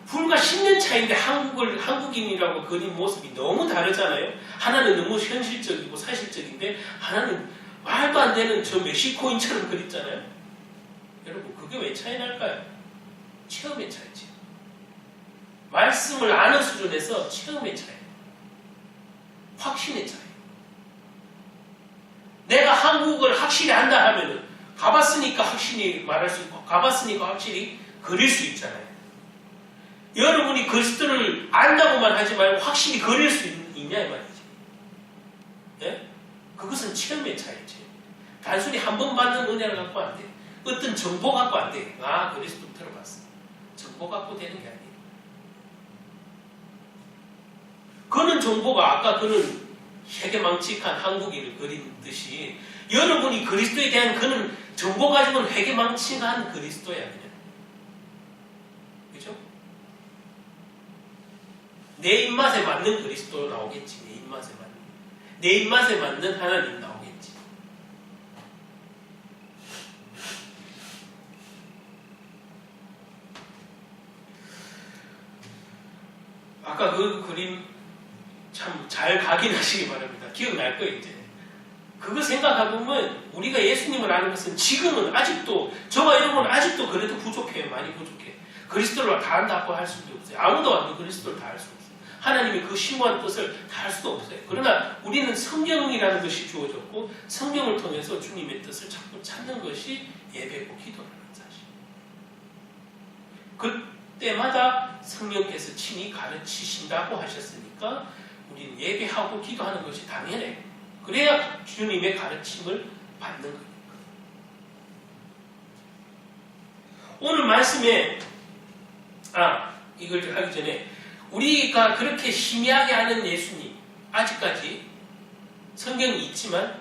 S1: 불과 10년 차인데 한국인이라고 그린 모습이 너무 다르잖아요. 하나는 너무 현실적이고 사실적인데 하나는 말도 안 되는 저 멕시코인처럼 그렸잖아요. 여러분 그게 왜 차이 날까요? 체험의 차이지. 말씀을 아는 수준에서 체험의 차이, 확신의 차이. 내가 한국을 확실히 안다 하면은 가봤으니까 확실히 말할 수 있고 가봤으니까 확실히 그릴 수 있잖아요. 여러분이 그리스도를 안다고만 하지 말고 확실히 그릴 수 있냐 이 말이지. 예? 그것은 체험의 차이지. 단순히 한 번 받는 은혜를 갖고 안 돼. 어떤 정보 갖고 안 돼. 아 그리스도 들어봤어. 정보 갖고 되는 게 아니에요. 그런 정보가 아까 그는 회개망측한 한국인을 그린 듯이 여러분이 그리스도에 대한 그는 정보 가지고는 회개망측한 그리스도야 그냥. 그죠? 내 입맛에 맞는 그리스도 나오겠지. 내 입맛에 맞는 하나님 나오겠지. 아까 그 그림 참 잘 각인하시기 바랍니다. 기억날 거예요 이제. 그거 생각해보면 우리가 예수님을 아는 것은 지금은 아직도 저와 여러분은 아직도 그래도 부족해요. 많이 부족해. 그리스도를 다 안다고 할 수도 없어요. 아무도 안 그리스도를 다 할 수 없어요. 하나님이 그 심오한 뜻을 다 할 수도 없어요. 그러나 우리는 성경이라는 것이 주어졌고 성경을 통해서 주님의 뜻을 자꾸 찾는 것이 예배고 기도라는 사실. 그때마다 성령께서 친히 가르치신다고 하셨으니까 우리는 예배하고 기도하는 것이 당연해요. 그래야 주님의 가르침을 받는 거니까. 오늘 말씀에 이걸 하기 전에 우리가 그렇게 희미하게 아는 예수님 아직까지 성경이 있지만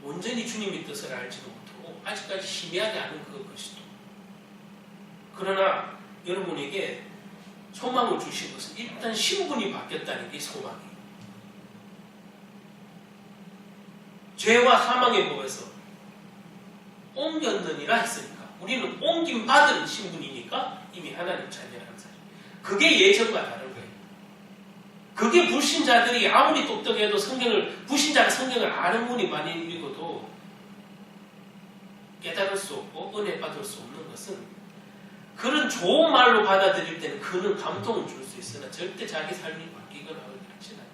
S1: 온전히 주님의 뜻을 알지도 못하고 아직까지 희미하게 아는 그 그리스도. 그러나 여러분에게 소망을 주신 것은 일단 신분이 바뀌었다는 게 소망이에요. 죄와 사망의 법에서 옮겼느니라 했으니까 우리는 옮김 받은 신분이니까 이미 하나님 자녀라는 사실. 그게 예전과 다른 거예요. 그게 불신자들이 아무리 똑똑해도 불신자가 성경을 아는 분이 많이 읽어도 깨달을 수 없고 은혜 받을 수 없는 것은 그런 좋은 말로 받아들일 때는 그는 감동을 줄 수 있으나 절대 자기 삶이 바뀌거나 그렇진 않아요.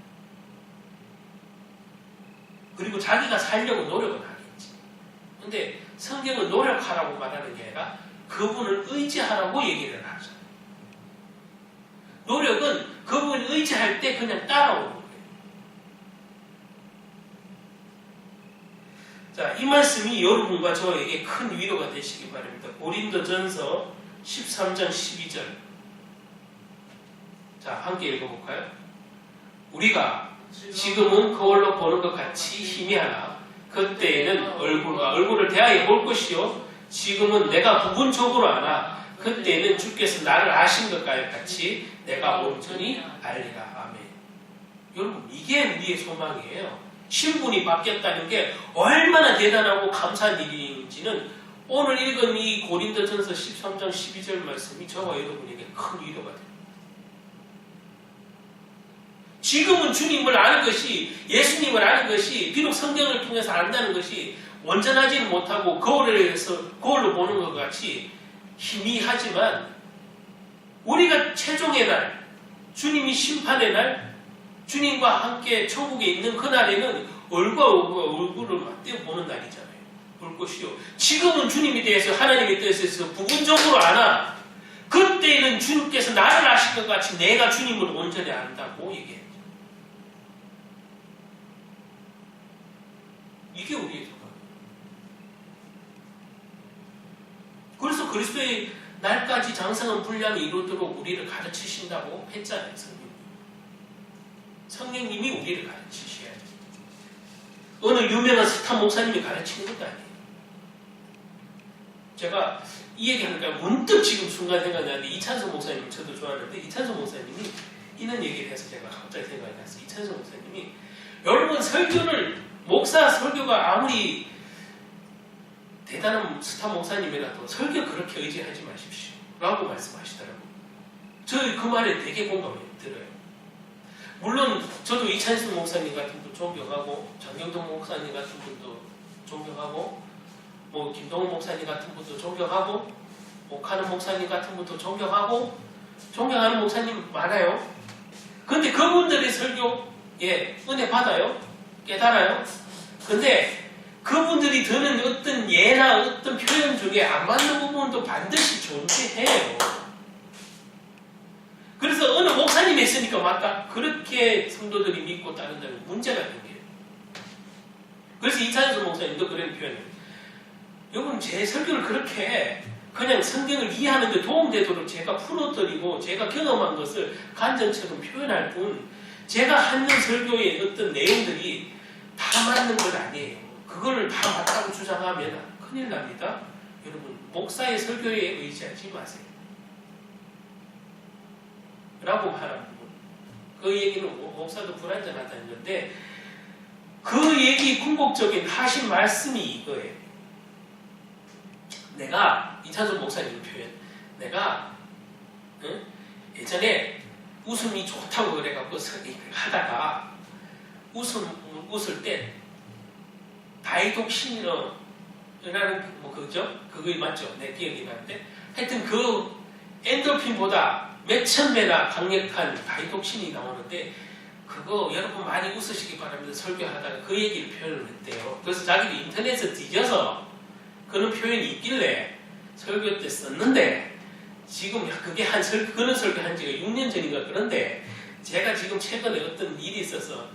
S1: 그리고 자기가 살려고 노력은 하겠지. 근데 성경은 노력하라고 말하는 게 아니라 그분을 의지하라고 얘기를 하죠. 노력은 그분을 의지할 때 그냥 따라오는 거예요. 자, 이 말씀이 여러분과 저에게 큰 위로가 되시기 바랍니다. 고린도전서 13장 12절. 자, 함께 읽어볼까요? 우리가 지금은 거울로 보는 것 같이 희미하나 그때에는 얼굴을 대하여 볼 것이요 지금은 내가 부분적으로 아나 그때에는 주께서 나를 아신 것과 같이 내가 온전히 알리라. 아멘. 여러분 이게 우리의 소망이에요. 신분이 바뀌었다는 게 얼마나 대단하고 감사한 일인지는 오늘 읽은 이 고린도전서 13장 12절 말씀이 저와 여러분에게 큰 위로가 됩니다. 지금은 주님을 아는 것이 예수님을 아는 것이 비록 성경을 통해서 안다는 것이 온전하지는 못하고 거울로 보는 것 같이 희미하지만 우리가 최종의 날 주님이 심판의 날 주님과 함께 천국에 있는 그날에는 얼굴을 맞대어 보는 날이잖아요. 볼 것이요. 지금은 주님에 대해서 하나님에 대해서 부분적으로 아나 그때는 주님께서 나를 아실 것 같이 내가 주님을 온전히 안다고 얘기해요. 이게 우리의 소망이에요. 그래서 그리스도의 날까지 장성한 분량이 이루도록 우리를 가르치신다고 했잖아요. 성령님이 우리를 가르치셔야 돼요. 어느 유명한 스타 목사님이 가르치는 것도 아니에요. 제가 이 얘기하니까 문득 지금 순간 생각나는데 이찬수 목사님 저도 좋아하는데 이찬수 목사님이 이런 얘기를 해서 제가 갑자기 생각이 났어요. 이찬수 목사님이 여러분 설교를 목사 설교가 아무리 대단한 스타 목사님이라도 설교 그렇게 의지하지 마십시오 라고 말씀하시더라고요. 저 그 말에 되게 공감이 들어요. 물론 저도 이찬수 목사님 같은 분 존경하고 장경동 목사님 같은 분도 존경하고 뭐 김동훈 목사님 같은 분도 존경하고 옥하는 목사님 같은 분도 존경하고 존경하는 목사님 많아요. 근데 그분들의 설교에 은혜 받아요. 깨달아요. 근데 그분들이 드는 어떤 예나 어떤 표현 중에 안 맞는 부분도 반드시 존재해요. 그래서 어느 목사님이 했으니까 맞다. 그렇게 성도들이 믿고 따른다면 문제가 생겨요. 그래서 이찬수 목사님도 그런 표현을 여러분 제 설교를 그렇게 그냥 성경을 이해하는 데 도움되도록 제가 풀어드리고 제가 경험한 것을 간증처럼 표현할 뿐 제가 하는 설교의 어떤 내용들이 다 맞는 건 아니에요. 그거를 다 맞다고 주장하면 큰일 납니다. 여러분 목사의 설교에 의지하지 마세요. 라고 하는 부분. 그 얘기는 목사도 불완전하다는 건데 그 얘기 궁극적인 하신 말씀이 이거예요. 내가 이찬수 목사님 표현 내가 예전에 웃음이 좋다고 그래갖고 하다가 웃을 때 다이독신이라는 뭐 그죠? 그거 맞죠? 내 기억이 나는데 하여튼 그 엔돌핀보다 몇천 배나 강력한 다이독신이 나오는데 그거 여러분 많이 웃으시기 바랍니다. 설교하다가 그 얘기를 표현을 했대요. 그래서 자기도 인터넷에 뒤져서 그런 표현이 있길래 설교 때 썼는데 지금 그게 그런 설교 한 지가 6년 전인가 그런데 제가 지금 최근에 어떤 일이 있어서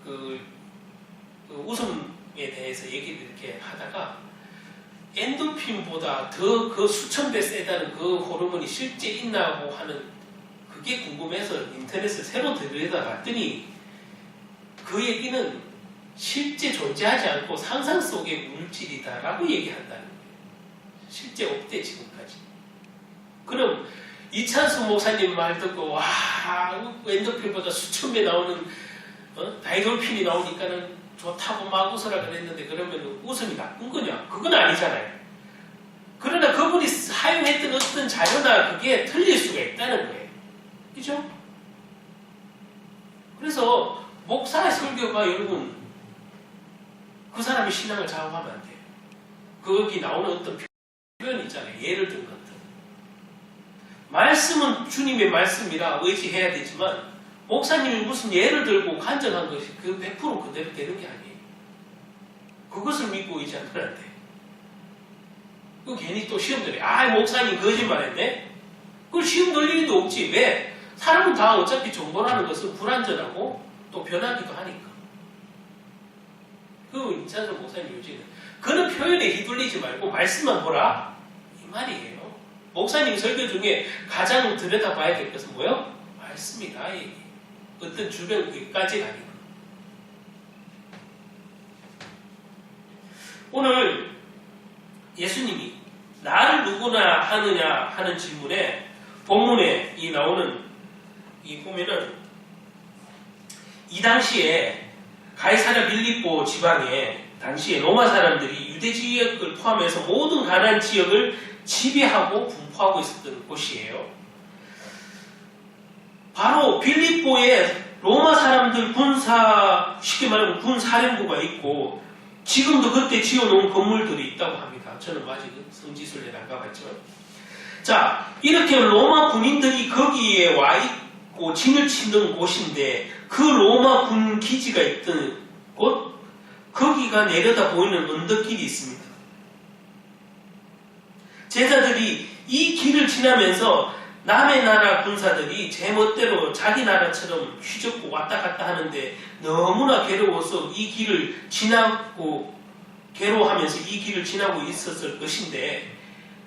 S1: 그 웃음에 대해서 얘기를 이렇게 하다가 엔돌핀보다 더 그 수천 배 세다는 그 호르몬이 실제 있나고 하는 그게 궁금해서 인터넷을 새로 들여다봤더니 그 얘기는 실제 존재하지 않고 상상 속의 물질이다라고 얘기한다는 거예요. 실제 없대 지금까지. 그럼 이찬수 목사님 말 듣고 와 엔돌핀보다 수천 배 나오는 다이돌핀이 나오니까는 좋다고 막 웃으라 그랬는데 그러면 웃음이 나쁜 거냐? 그건 아니잖아요. 그러나 그분이 사용했던 어떤 자료나 그게 틀릴 수가 있다는 거예요. 그죠? 그래서 목사의 설교가 여러분 그 사람의 신앙을 좌우하면 안 돼요. 거기 나오는 어떤 표현이 있잖아요. 예를 든 것들. 말씀은 주님의 말씀이라 의지해야 되지만 목사님이 무슨 예를 들고 간증한 것이 그 100% 그대로 되는 게 아니에요. 그것을 믿고 의지하면 안 돼요. 그 괜히 또 시험 들래. 목사님 거짓말했네? 그걸 시험 들 일도 없지. 왜? 사람은 다 어차피 정보라는 것은 불완전하고 또 변하기도 하니까. 그 이찬수 목사님 요즘은 그런 표현에 휘둘리지 말고 말씀만 보라. 이 말이에요. 목사님 설교 중에 가장 들여다봐야 될 것은 뭐예요? 말씀이다. 얘기. 어떤 주변 것까지가 아니고. 오늘 예수님이 나를 누구나 하느냐 하는 질문에 본문에 이 나오는 이 보면은 이 당시에 가이사랴 빌립보 지방에 당시에 로마 사람들이 유대 지역을 포함해서 모든 가나안 지역을 지배하고 분포하고 있었던 곳이에요. 바로 빌립보에 로마 사람들 쉽게 말하면 군사령부가 있고 지금도 그때 지어놓은 건물들이 있다고 합니다. 저는 아직 성지순례를 안 가봤죠. 자, 이렇게 로마 군인들이 거기에 와 있고 진을 치는 곳인데 그 로마 군 기지가 있던 곳 거기가 내려다 보이는 언덕길이 있습니다. 제자들이 이 길을 지나면서 남의 나라 군사들이 제멋대로 자기 나라처럼 휘젓고 왔다 갔다 하는데 너무나 괴로워서 이 길을 지나고 괴로워하면서 이 길을 지나고 있었을 것인데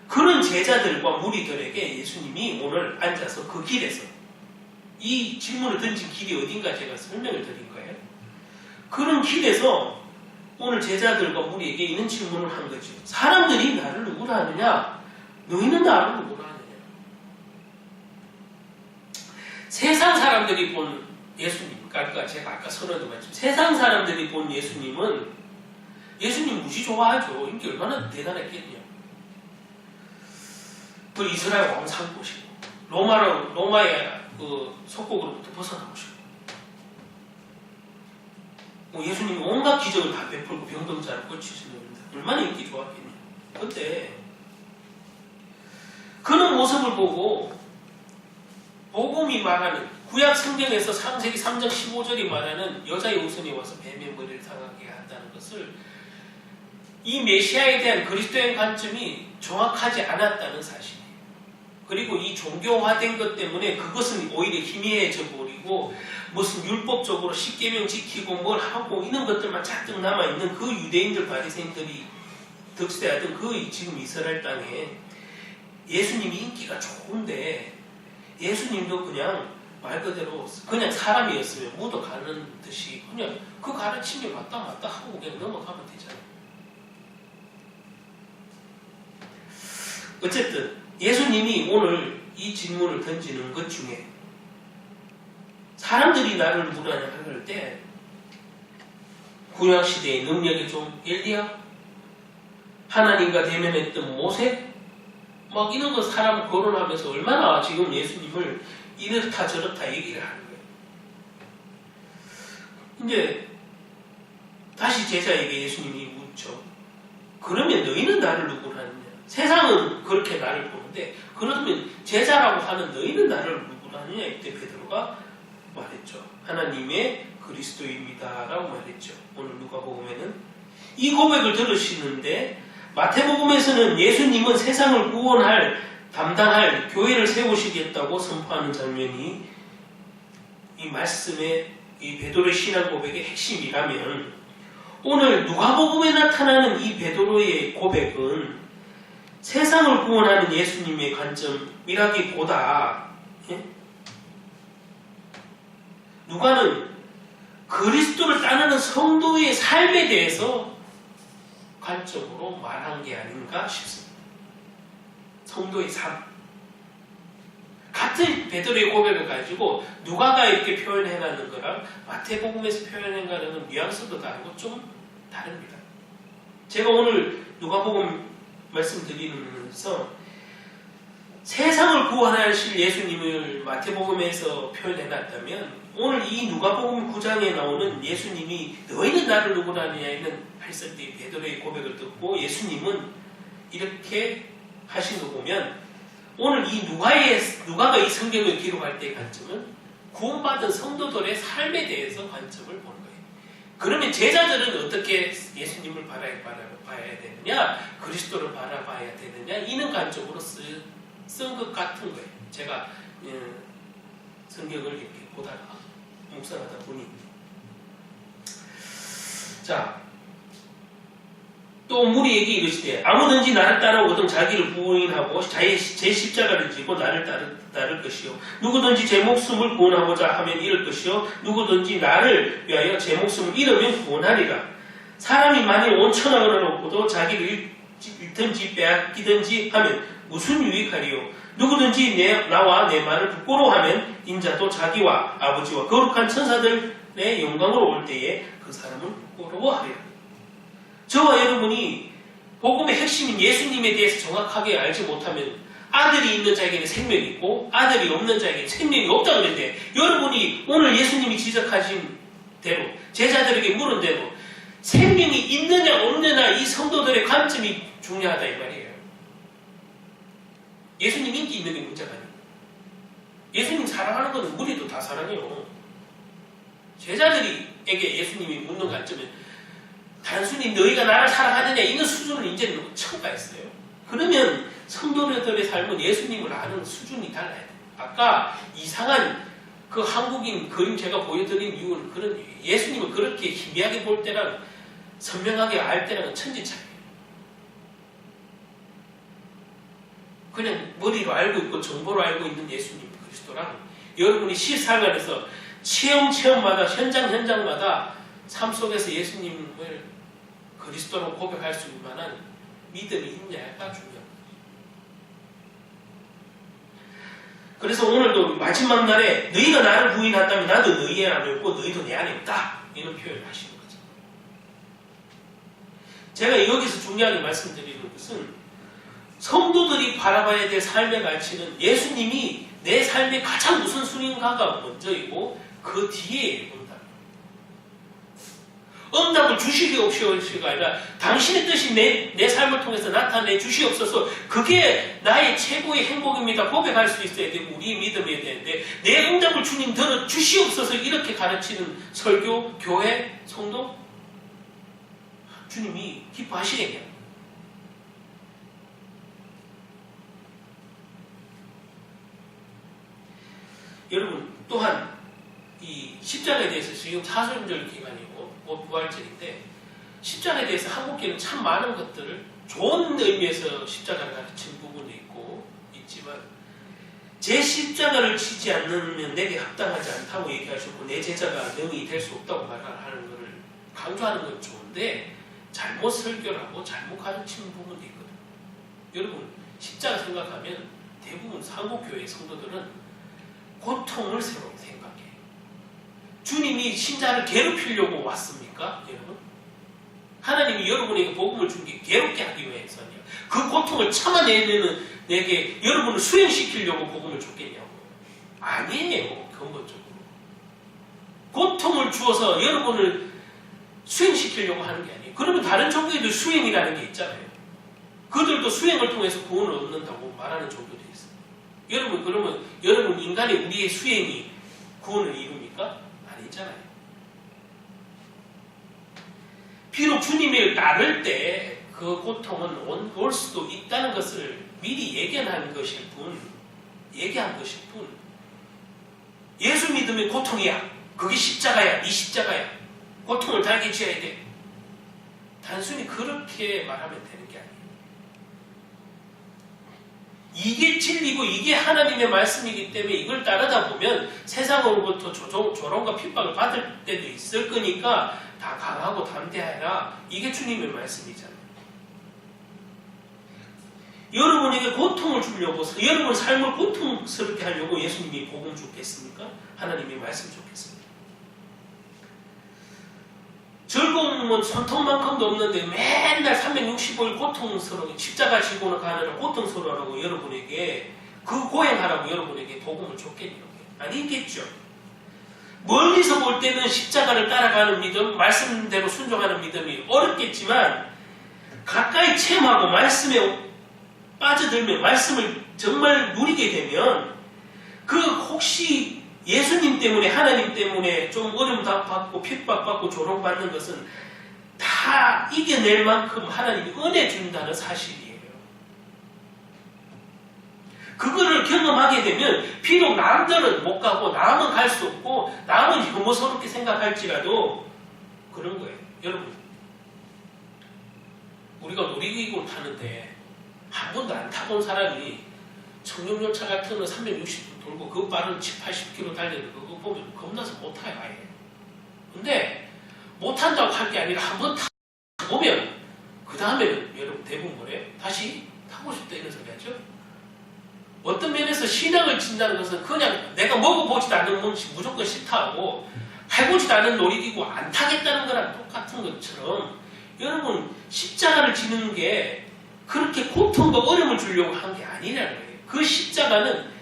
S1: 그런 제자들과 무리들에게 예수님이 오늘 앉아서 그 길에서 이 질문을 던진 길이 어딘가 제가 설명을 드린 거예요. 그런 길에서 오늘 제자들과 우리에게 이런 질문을 한 거죠. 사람들이 나를 누구라 하느냐? 너희는 나를 누구라 하느냐? 세상 사람들이 본 예수님, 그러니까 제가 아까 선언도 말했지만 세상 사람들이 본 예수님은 예수님 무지 좋아하죠. 인기 얼마나 대단했겠냐. 그 이스라엘 왕 삼고시고 로마의 그 속국으로부터 벗어나오시고 예수님이 온갖 기적을 다 베풀고 병동자를 고치시는데 얼마나 인기 좋았겠냐. 그때 그런 모습을 보고 복음이 말하는 구약 성경에서 창세기 3장 15절이 말하는 여자의 우선이 와서 뱀의 머리를 상하게 한다는 것을 이 메시아에 대한 그리스도의 관점이 정확하지 않았다는 사실이에요. 그리고 이 종교화된 것 때문에 그것은 오히려 희미해져 버리고 무슨 율법적으로 십계명 지키고 뭘 하고 이런 것들만 잔뜩 남아있는 그 유대인들 바리새인들이 득세하던 그 지금 이스라엘 땅에 예수님이 인기가 좋은데 예수님도 그냥 말 그대로 그냥 사람이었으면 묻어가는 듯이 그냥 그 가르침에 맞다 하고 그냥 넘어가면 되잖아요. 어쨌든 예수님이 오늘 이 질문을 던지는 것 중에 사람들이 나를 누구라냐 할 때 구약시대의 능력이 좀 엘리야? 하나님과 대면했던 모세? 막 이런 거 사람 거론하면서 얼마나 지금 예수님을 이렇다 저렇다 얘기를 하는 거예요. 이제 다시 제자에게 예수님이 묻죠. 그러면 너희는 나를 누구라 하느냐? 세상은 그렇게 나를 보는데 그러면 제자라고 하는 너희는 나를 누구라 하느냐? 이때 베드로가 말했죠. 하나님의 그리스도입니다 라고 말했죠. 오늘 누가복음에는 이 고백을 들으시는데 마태복음에서는 예수님은 세상을 담당할 교회를 세우시겠다고 선포하는 장면이 이 말씀의 이 베드로의 신앙 고백의 핵심이라면 오늘 누가복음에 나타나는 이 베드로의 고백은 세상을 구원하는 예수님의 관점이라기보다 누가는 그리스도를 따르는 성도의 삶에 대해서 관점으로 말한 게 아닌가 싶습니다. 성도의 삶. 같은 베드로의 고백을 가지고 누가가 이렇게 표현해가는 거랑 마태복음에서 표현해가는 뉘앙스도 다르고 좀 다릅니다. 제가 오늘 누가복음 말씀드리면서 세상을 구원하실 예수님을 마태복음에서 표현해놨다면 오늘 이 누가복음 9장에 나오는 예수님이 너희는 나를 누구라 하느냐는 했을 때 베드로의 고백을 듣고 예수님은 이렇게 하신 거 보면 오늘 이 누가가 이 성경을 기록할 때의 관점은 구원받은 성도들의 삶에 대해서 관점을 보는 거예요. 그러면 제자들은 어떻게 예수님을 바라봐야 되느냐, 그리스도를 바라봐야 되느냐, 이는 관점으로 쓴 것 같은 거예요. 제가 성경을 이렇게 보다가 묵상하다 보니 자, 또 무리에게 이르시되 아무든지 나를 따라오거든 자기를 부인하고 제 십자가를 지고 나를 따를 것이요 누구든지 제 목숨을 구원하고자 하면 잃을 것이요 누구든지 나를 위하여 제 목숨을 잃으면 구원하리라. 사람이 만일 5천억을 얻고도 자기를 잃든지 빼앗기든지 하면 무슨 유익하리요? 누구든지 나와 내 말을 부끄러워하면 인자도 자기와 아버지와 거룩한 천사들의 영광으로 올 때에 그 사람을 부끄러워하리라. 저와 여러분이 복음의 핵심인 예수님에 대해서 정확하게 알지 못하면 아들이 있는 자에게는 생명이 있고 아들이 없는 자에게는 생명이 없다고 그랬는데 여러분이 오늘 예수님이 지적하신 대로 제자들에게 물은 대로 생명이 있느냐 없느냐 이 성도들의 관점이 중요하다 이 말이에요. 예수님 인기 있는 게 문제가 아니에요. 예수님 사랑하는 것은 우리도 다 사랑해요. 제자들에게 예수님이 묻는 관점은 단순히 너희가 나를 사랑하느냐 이런 수준을 이제는 첨가했어요. 그러면 성도들의 삶은 예수님을 아는 수준이 달라야 돼요. 아까 이상한 그 한국인 그림 제가 보여드린 이유는 그런 예수님을 그렇게 희미하게 볼 때랑 선명하게 알 때랑은 천지 차이예요. 그냥 머리로 알고 있고 정보로 알고 있는 예수님 그리스도랑 여러분이 실생활 안에서 체험마다 현장마다 삶 속에서 예수님을 그리스도로 고백할 수 있는 만한 믿음이 있냐가 중요합니다. 그래서 오늘도 마지막 날에 너희가 나를 부인한다면 나도 너희 안에 없고 너희도 내 안에 없다. 이런 표현을 하시는 거죠. 제가 여기서 중요하게 말씀드리는 것은 성도들이 바라봐야 될 삶의 가치는 예수님이 내 삶의 가장 우선순위인가가 먼저이고 그 뒤에 응답을 주시기옵시오가 아니라 당신의 뜻이 내 삶을 통해서 나타내 주시옵소서. 그게 나의 최고의 행복입니다. 고백할 수 있어야 되고 우리의 믿음이어야 되는데 내 응답을 주님 들어 주시옵소서 이렇게 가르치는 설교, 교회, 성도 주님이 기뻐하시겠냐? 여러분 또한 이 십자가에 대해서 지금 사순절 기간이고 부활절인데 십자가에 대해서 한국교회는 참 많은 것들을 좋은 의미에서 십자가를 가르친 부분도 있지만 제 십자가를 지지 않으면 내게 합당하지 않다고 얘기하셨고 내 제자가 능히 될 수 없다고 말하는 것을 강조하는 건 좋은데 잘못 설교를 하고 잘못 가르치는 부분도 있거든요. 여러분 십자가 생각하면 대부분 한국교회 성도들은 고통을 새로 생각해요. 주님이 신자를 괴롭히려고 왔습니까? 여러분? 하나님이 여러분에게 복음을 준 게 괴롭게 하기 위해서 아니에요. 그 고통을 참아내는 내게 여러분을 수행시키려고 복음을 줬겠냐고. 아니에요. 근본적으로. 고통을 주어서 여러분을 수행시키려고 하는 게 아니에요. 그러면 다른 종교에도 수행이라는 게 있잖아요. 그들도 수행을 통해서 구원을 얻는다고 말하는 종교도 있어요. 여러분 그러면 여러분 인간의 우리의 수행이 구원을 이룹니까? 아니잖아요. 비록 주님을 따를 때 그 고통은 올 수도 있다는 것을 미리 예견한 것일 뿐, 얘기한 것일 뿐. 예수 믿으면 고통이야. 그게 십자가야. 네 십자가야. 고통을 달게 지어야 돼. 단순히 그렇게 말하면 되는 게 아니에요. 이게 진리고 이게 하나님의 말씀이기 때문에 이걸 따르다 보면 세상으로부터 조롱과 핍박을 받을 때도 있을 거니까 다 강하고 담대하라. 이게 주님의 말씀이잖아요. 여러분에게 고통을 주려고 여러분 삶을 고통스럽게 하려고 예수님이 복음 줬겠습니까? 하나님의 말씀 줬겠습니까? 즐거움은 손톱만큼도 없는데 맨날 365일 고통스러워 십자가 지고 가느라 고통스러워하라고 여러분에게 그 고행하라고 여러분에게 복음을 줬겠냐고요. 아니겠죠. 멀리서 볼 때는 십자가를 따라가는 믿음, 말씀대로 순종하는 믿음이 어렵겠지만 가까이 체험하고 말씀에 빠져들면 말씀을 정말 누리게 되면 그 혹시 예수님 때문에 하나님 때문에 좀 어려움 받고 핍박받고 조롱받는 것은 다 이겨낼 만큼 하나님이 은혜 준다는 사실이에요. 그거를 경험하게 되면 비록 남들은 못 가고 남은 갈 수 없고 남은 혐오스럽게 생각할지라도 그런 거예요. 여러분 우리가 놀이기구를 타는데 한 번도 안 타본 사람이 청룡열차 같은 거 360도 돌고 그 빠른 80km 달리는 거 그거 보면 겁나서 못 타요 아예. 근데 못 탄다고 할 게 아니라 한 번 타보면 그 다음에는 여러분 대부분 뭐래요? 다시 타고 싶다 이런 소리 하죠? 어떤 면에서 신앙을 진다는 것은 그냥 내가 먹어보지도 않는 건 무조건 싫다고 해보지도 않은 놀이기구 안 타겠다는 거랑 똑같은 것처럼 여러분 십자가를 지는 게 그렇게 고통과 어려움을 주려고 한 게 아니라는 거예요. 그 십자가는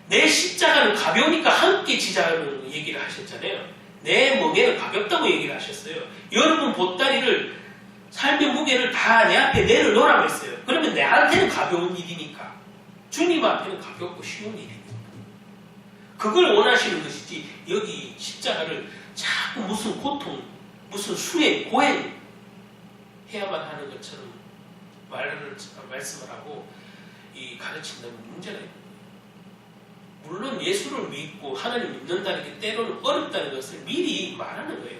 S1: 내 십자가는 가벼우니까 함께 지자는 얘기를 하셨잖아요. 내 멍에는 가볍다고 얘기를 하셨어요. 여러분 보따리를 삶의 무게를 다 내 앞에 내려놓으라고 했어요. 그러면 내한테는 가벼운 일이니까 주님 앞에는 가볍고 쉬운 일이니까 그걸 원하시는 것이지 여기 십자가를 자꾸 무슨 고통 무슨 수행 고행 해야만 하는 것처럼 말씀을 하고 가르친다는 문제가 있는 거예요. 물론 예수를 믿고 하나님 믿는다는 게 때로는 어렵다는 것을 미리 말하는 거예요.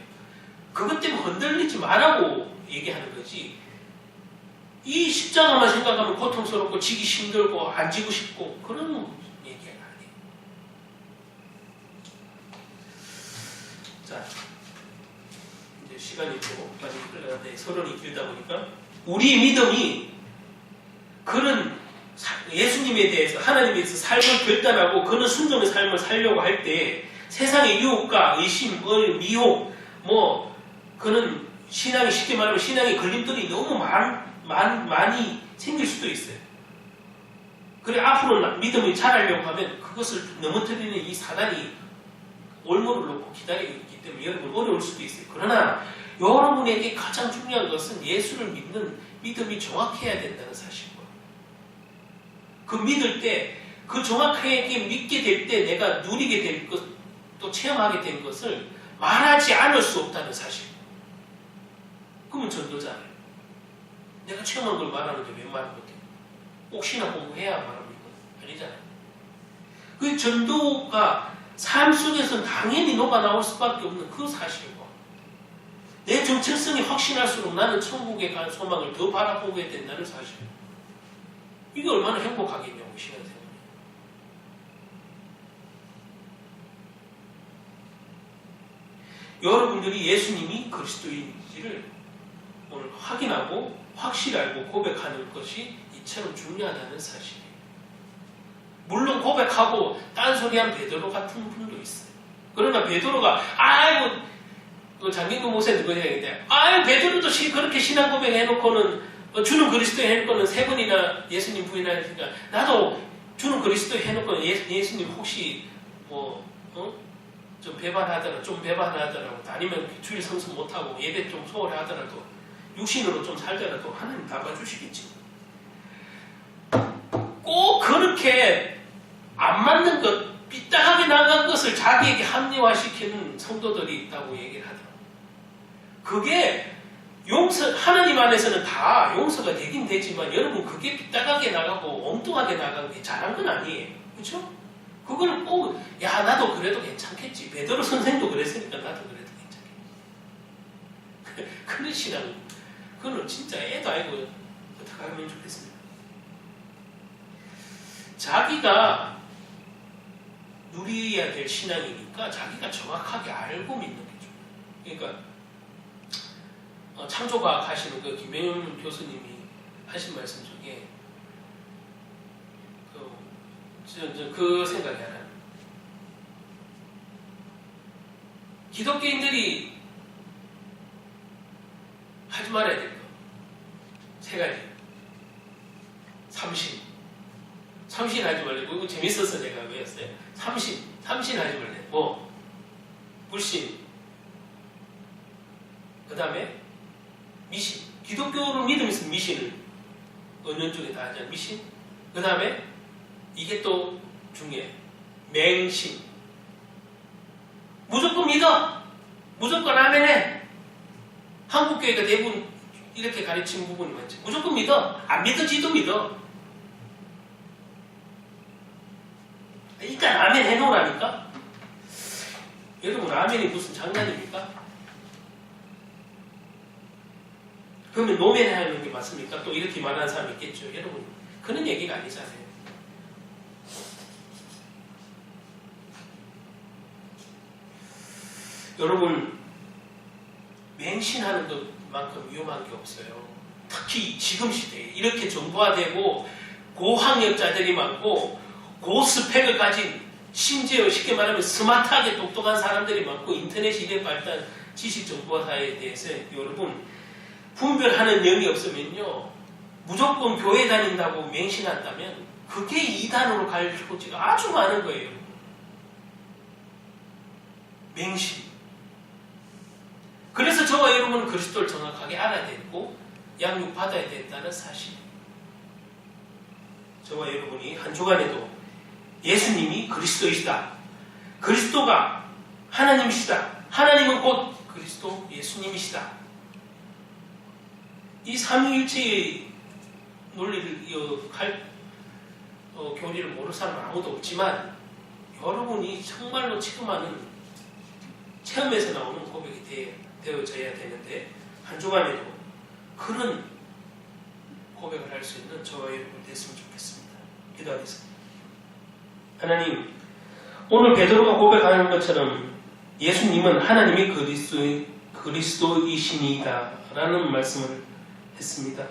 S1: 그것 때문에 흔들리지 말라고 얘기하는 거지 이 십자가만 생각하면 고통스럽고 지기 힘들고 안 지고 싶고 그런 얘기가 아니에요. 자 이제 시간이 또 많이 흘러가는데 서론이 길다 보니까 우리 믿음이 그런 예수님에 대해서 하나님에 대해서 삶을 결단하고 그런 순종의 삶을 살려고 할 때 세상의 유혹과 의심, 미혹, 그런 신앙이 쉽게 말하면 신앙의 걸림돌이 너무 많이 생길 수도 있어요. 그래 앞으로 믿음이 자라려고 하면 그것을 넘어뜨리는 이 사단이 올무를 놓고 기다리고 있기 때문에 여러분 어려울 수도 있어요. 그러나 여러분에게 가장 중요한 것은 예수를 믿는 믿음이 정확해야 된다는 사실이고 그 믿을 때 그 정확하게 믿게 될 때 내가 누리게 될 것, 또 체험하게 된 것을 말하지 않을 수 없다는 사실. 그러면 전도잖아요. 내가 체험한 걸 말하는데 왜 말 못해? 꼭 신학 공부해야 말합니까? 아니잖아요. 그 전도가 삶 속에서 당연히 녹아 나올 수밖에 없는 그 사실이고 내 정체성이 확신할수록 나는 천국에 갈 소망을 더 바라보게 된다는 사실. 이게 얼마나 행복하겠냐고 신앙생활. 여러분들이 예수님이 그리스도인지를 오늘 확인하고 확실히 알고 고백하는 것이 이처럼 중요하다는 사실이에요. 물론 고백하고 딴소리한 베드로 같은 분도 있어요. 그러나 베드로가 아이고 장경구 목사님 그거 얘기인데 베드로도 그렇게 신앙 고백 해놓고는 주는 그리스도 해놓고는 3번이나 예수님 부인하니까 나도 주는 그리스도 해놓고는 예수님 혹시 좀 배반하더라도 아니면 주일 성수 못하고 예배 좀 소홀히 하더라도 육신으로 좀 살더라도 하나님 다 봐주시겠지. 꼭 그렇게 안 맞는 것, 삐딱하게 나간 것을 자기에게 합리화시키는 성도들이 있다고 얘기를 하더라고요. 그게 하나님 안에서는 다 용서가 되긴 되지만 여러분 그게 삐딱하게 나가고 엉뚱하게 나간 게 잘한 건 아니에요. 그렇죠? 그걸 꼭 나도 그래도 괜찮겠지. 베드로 선생도 그랬으니까 나도 그래도 괜찮겠지. 그런 신앙 그건 진짜 애도 아니고 어떻게 하면 좋겠습니까? 자기가 누려야 될 신앙이니까 자기가 정확하게 알고 믿는 게 좋아요. 그러니까 창조과학 하시는 그 김명윤 교수님이 하신 말씀 중에 그 생각이 하나요. 기독교인들이 하지 말아야 될 거 3가지. 삼신 하지 말래. 이거 재밌어서 제가 외웠어요. 삼신 하지 말래. 불신. 그 다음에 미신. 기독교를 믿으면서 미신을 언론 쪽에 다 하잖아요. 미신. 그 다음에 이게 또 중요해. 맹신. 무조건 믿어. 무조건 아멘해. 한국교회가 대부분 이렇게 가르치는 부분이 많지. 무조건 믿어. 안 믿어지도 믿어. 일단 아멘 해놓으라니까. 여러분 아멘이 무슨 장난입니까? 그러면 노멘 하는 게 맞습니까? 또 이렇게 말하는 사람이 있겠죠. 여러분 그런 얘기가 아니잖아요. 여러분 맹신하는 것만큼 위험한 게 없어요. 특히 지금 시대에 이렇게 정보화되고 고학력자들이 많고 고스펙을 가진 심지어 쉽게 말하면 스마트하게 똑똑한 사람들이 많고 인터넷 시대 발달 지식 정보화 사회에 대해서 여러분 분별하는 영이 없으면요 무조건 교회 다닌다고 맹신한다면 그게 이단으로 갈 소지가 아주 많은 거예요. 맹신. 그래서 저와 여러분은 그리스도를 정확하게 알아야 되고 양육받아야 된다는 사실. 저와 여러분이 한 주간에도 예수님이 그리스도이시다. 그리스도가 하나님이시다. 하나님은 곧 그리스도 예수님이시다. 이 삼위일체의 논리를 교리를 모르는 사람은 아무도 없지만 여러분이 정말로 체험에서 나오는 고백이 되어져야 되는데 한 주간에도 그런 고백을 할 수 있는 저와 여러분 됐으면 좋겠습니다. 기도하겠습니다. 하나님, 오늘 베드로가 고백하는 것처럼 예수님은 하나님의 그리스도이시니이다 라는 말씀을 했습니다.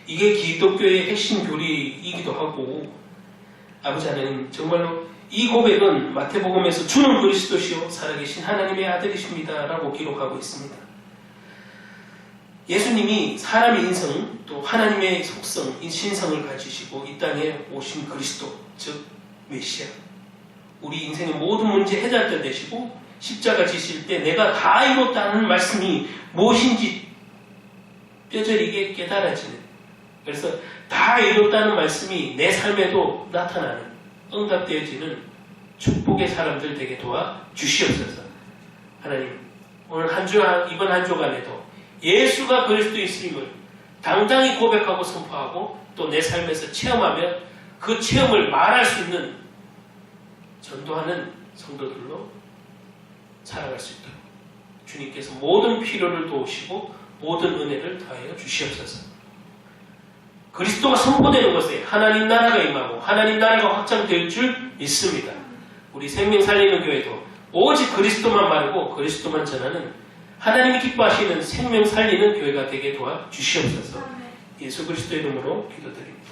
S1: 이게 기독교의 핵심 교리이기도 하고, 아버지 하나님, 정말로 이 고백은 마태복음에서 주는 그리스도시요 살아계신 하나님의 아들이십니다 라고 기록하고 있습니다. 예수님이 사람의 인성 또 하나님의 속성, 신성을 가지시고 이 땅에 오신 그리스도, 즉 메시아, 우리 인생의 모든 문제 해결자 되시고 십자가 지실 때 내가 다 이뤘다는 말씀이 무엇인지 뼈저리게 깨달아지는, 그래서 다 이뤘다는 말씀이 내 삶에도 나타나는, 응답되어지는 축복의 사람들 되게 도와 주시옵소서. 하나님, 오늘 이번 한 주간에도 예수가 그리스도이심을 당당히 고백하고 선포하고 또 내 삶에서 체험하며 그 체험을 말할 수 있는 전도하는 성도들로 살아갈 수 있도록 주님께서 모든 필요를 도우시고 모든 은혜를 더하여 주시옵소서. 그리스도가 선포되는 것에 하나님 나라가 임하고 하나님 나라가 확장될 줄 믿습니다. 우리 생명 살리는 교회도 오직 그리스도만 말하고 그리스도만 전하는 하나님이 기뻐하시는 생명 살리는 교회가 되게 도와 주시옵소서. 예수 그리스도 이름으로 기도드립니다.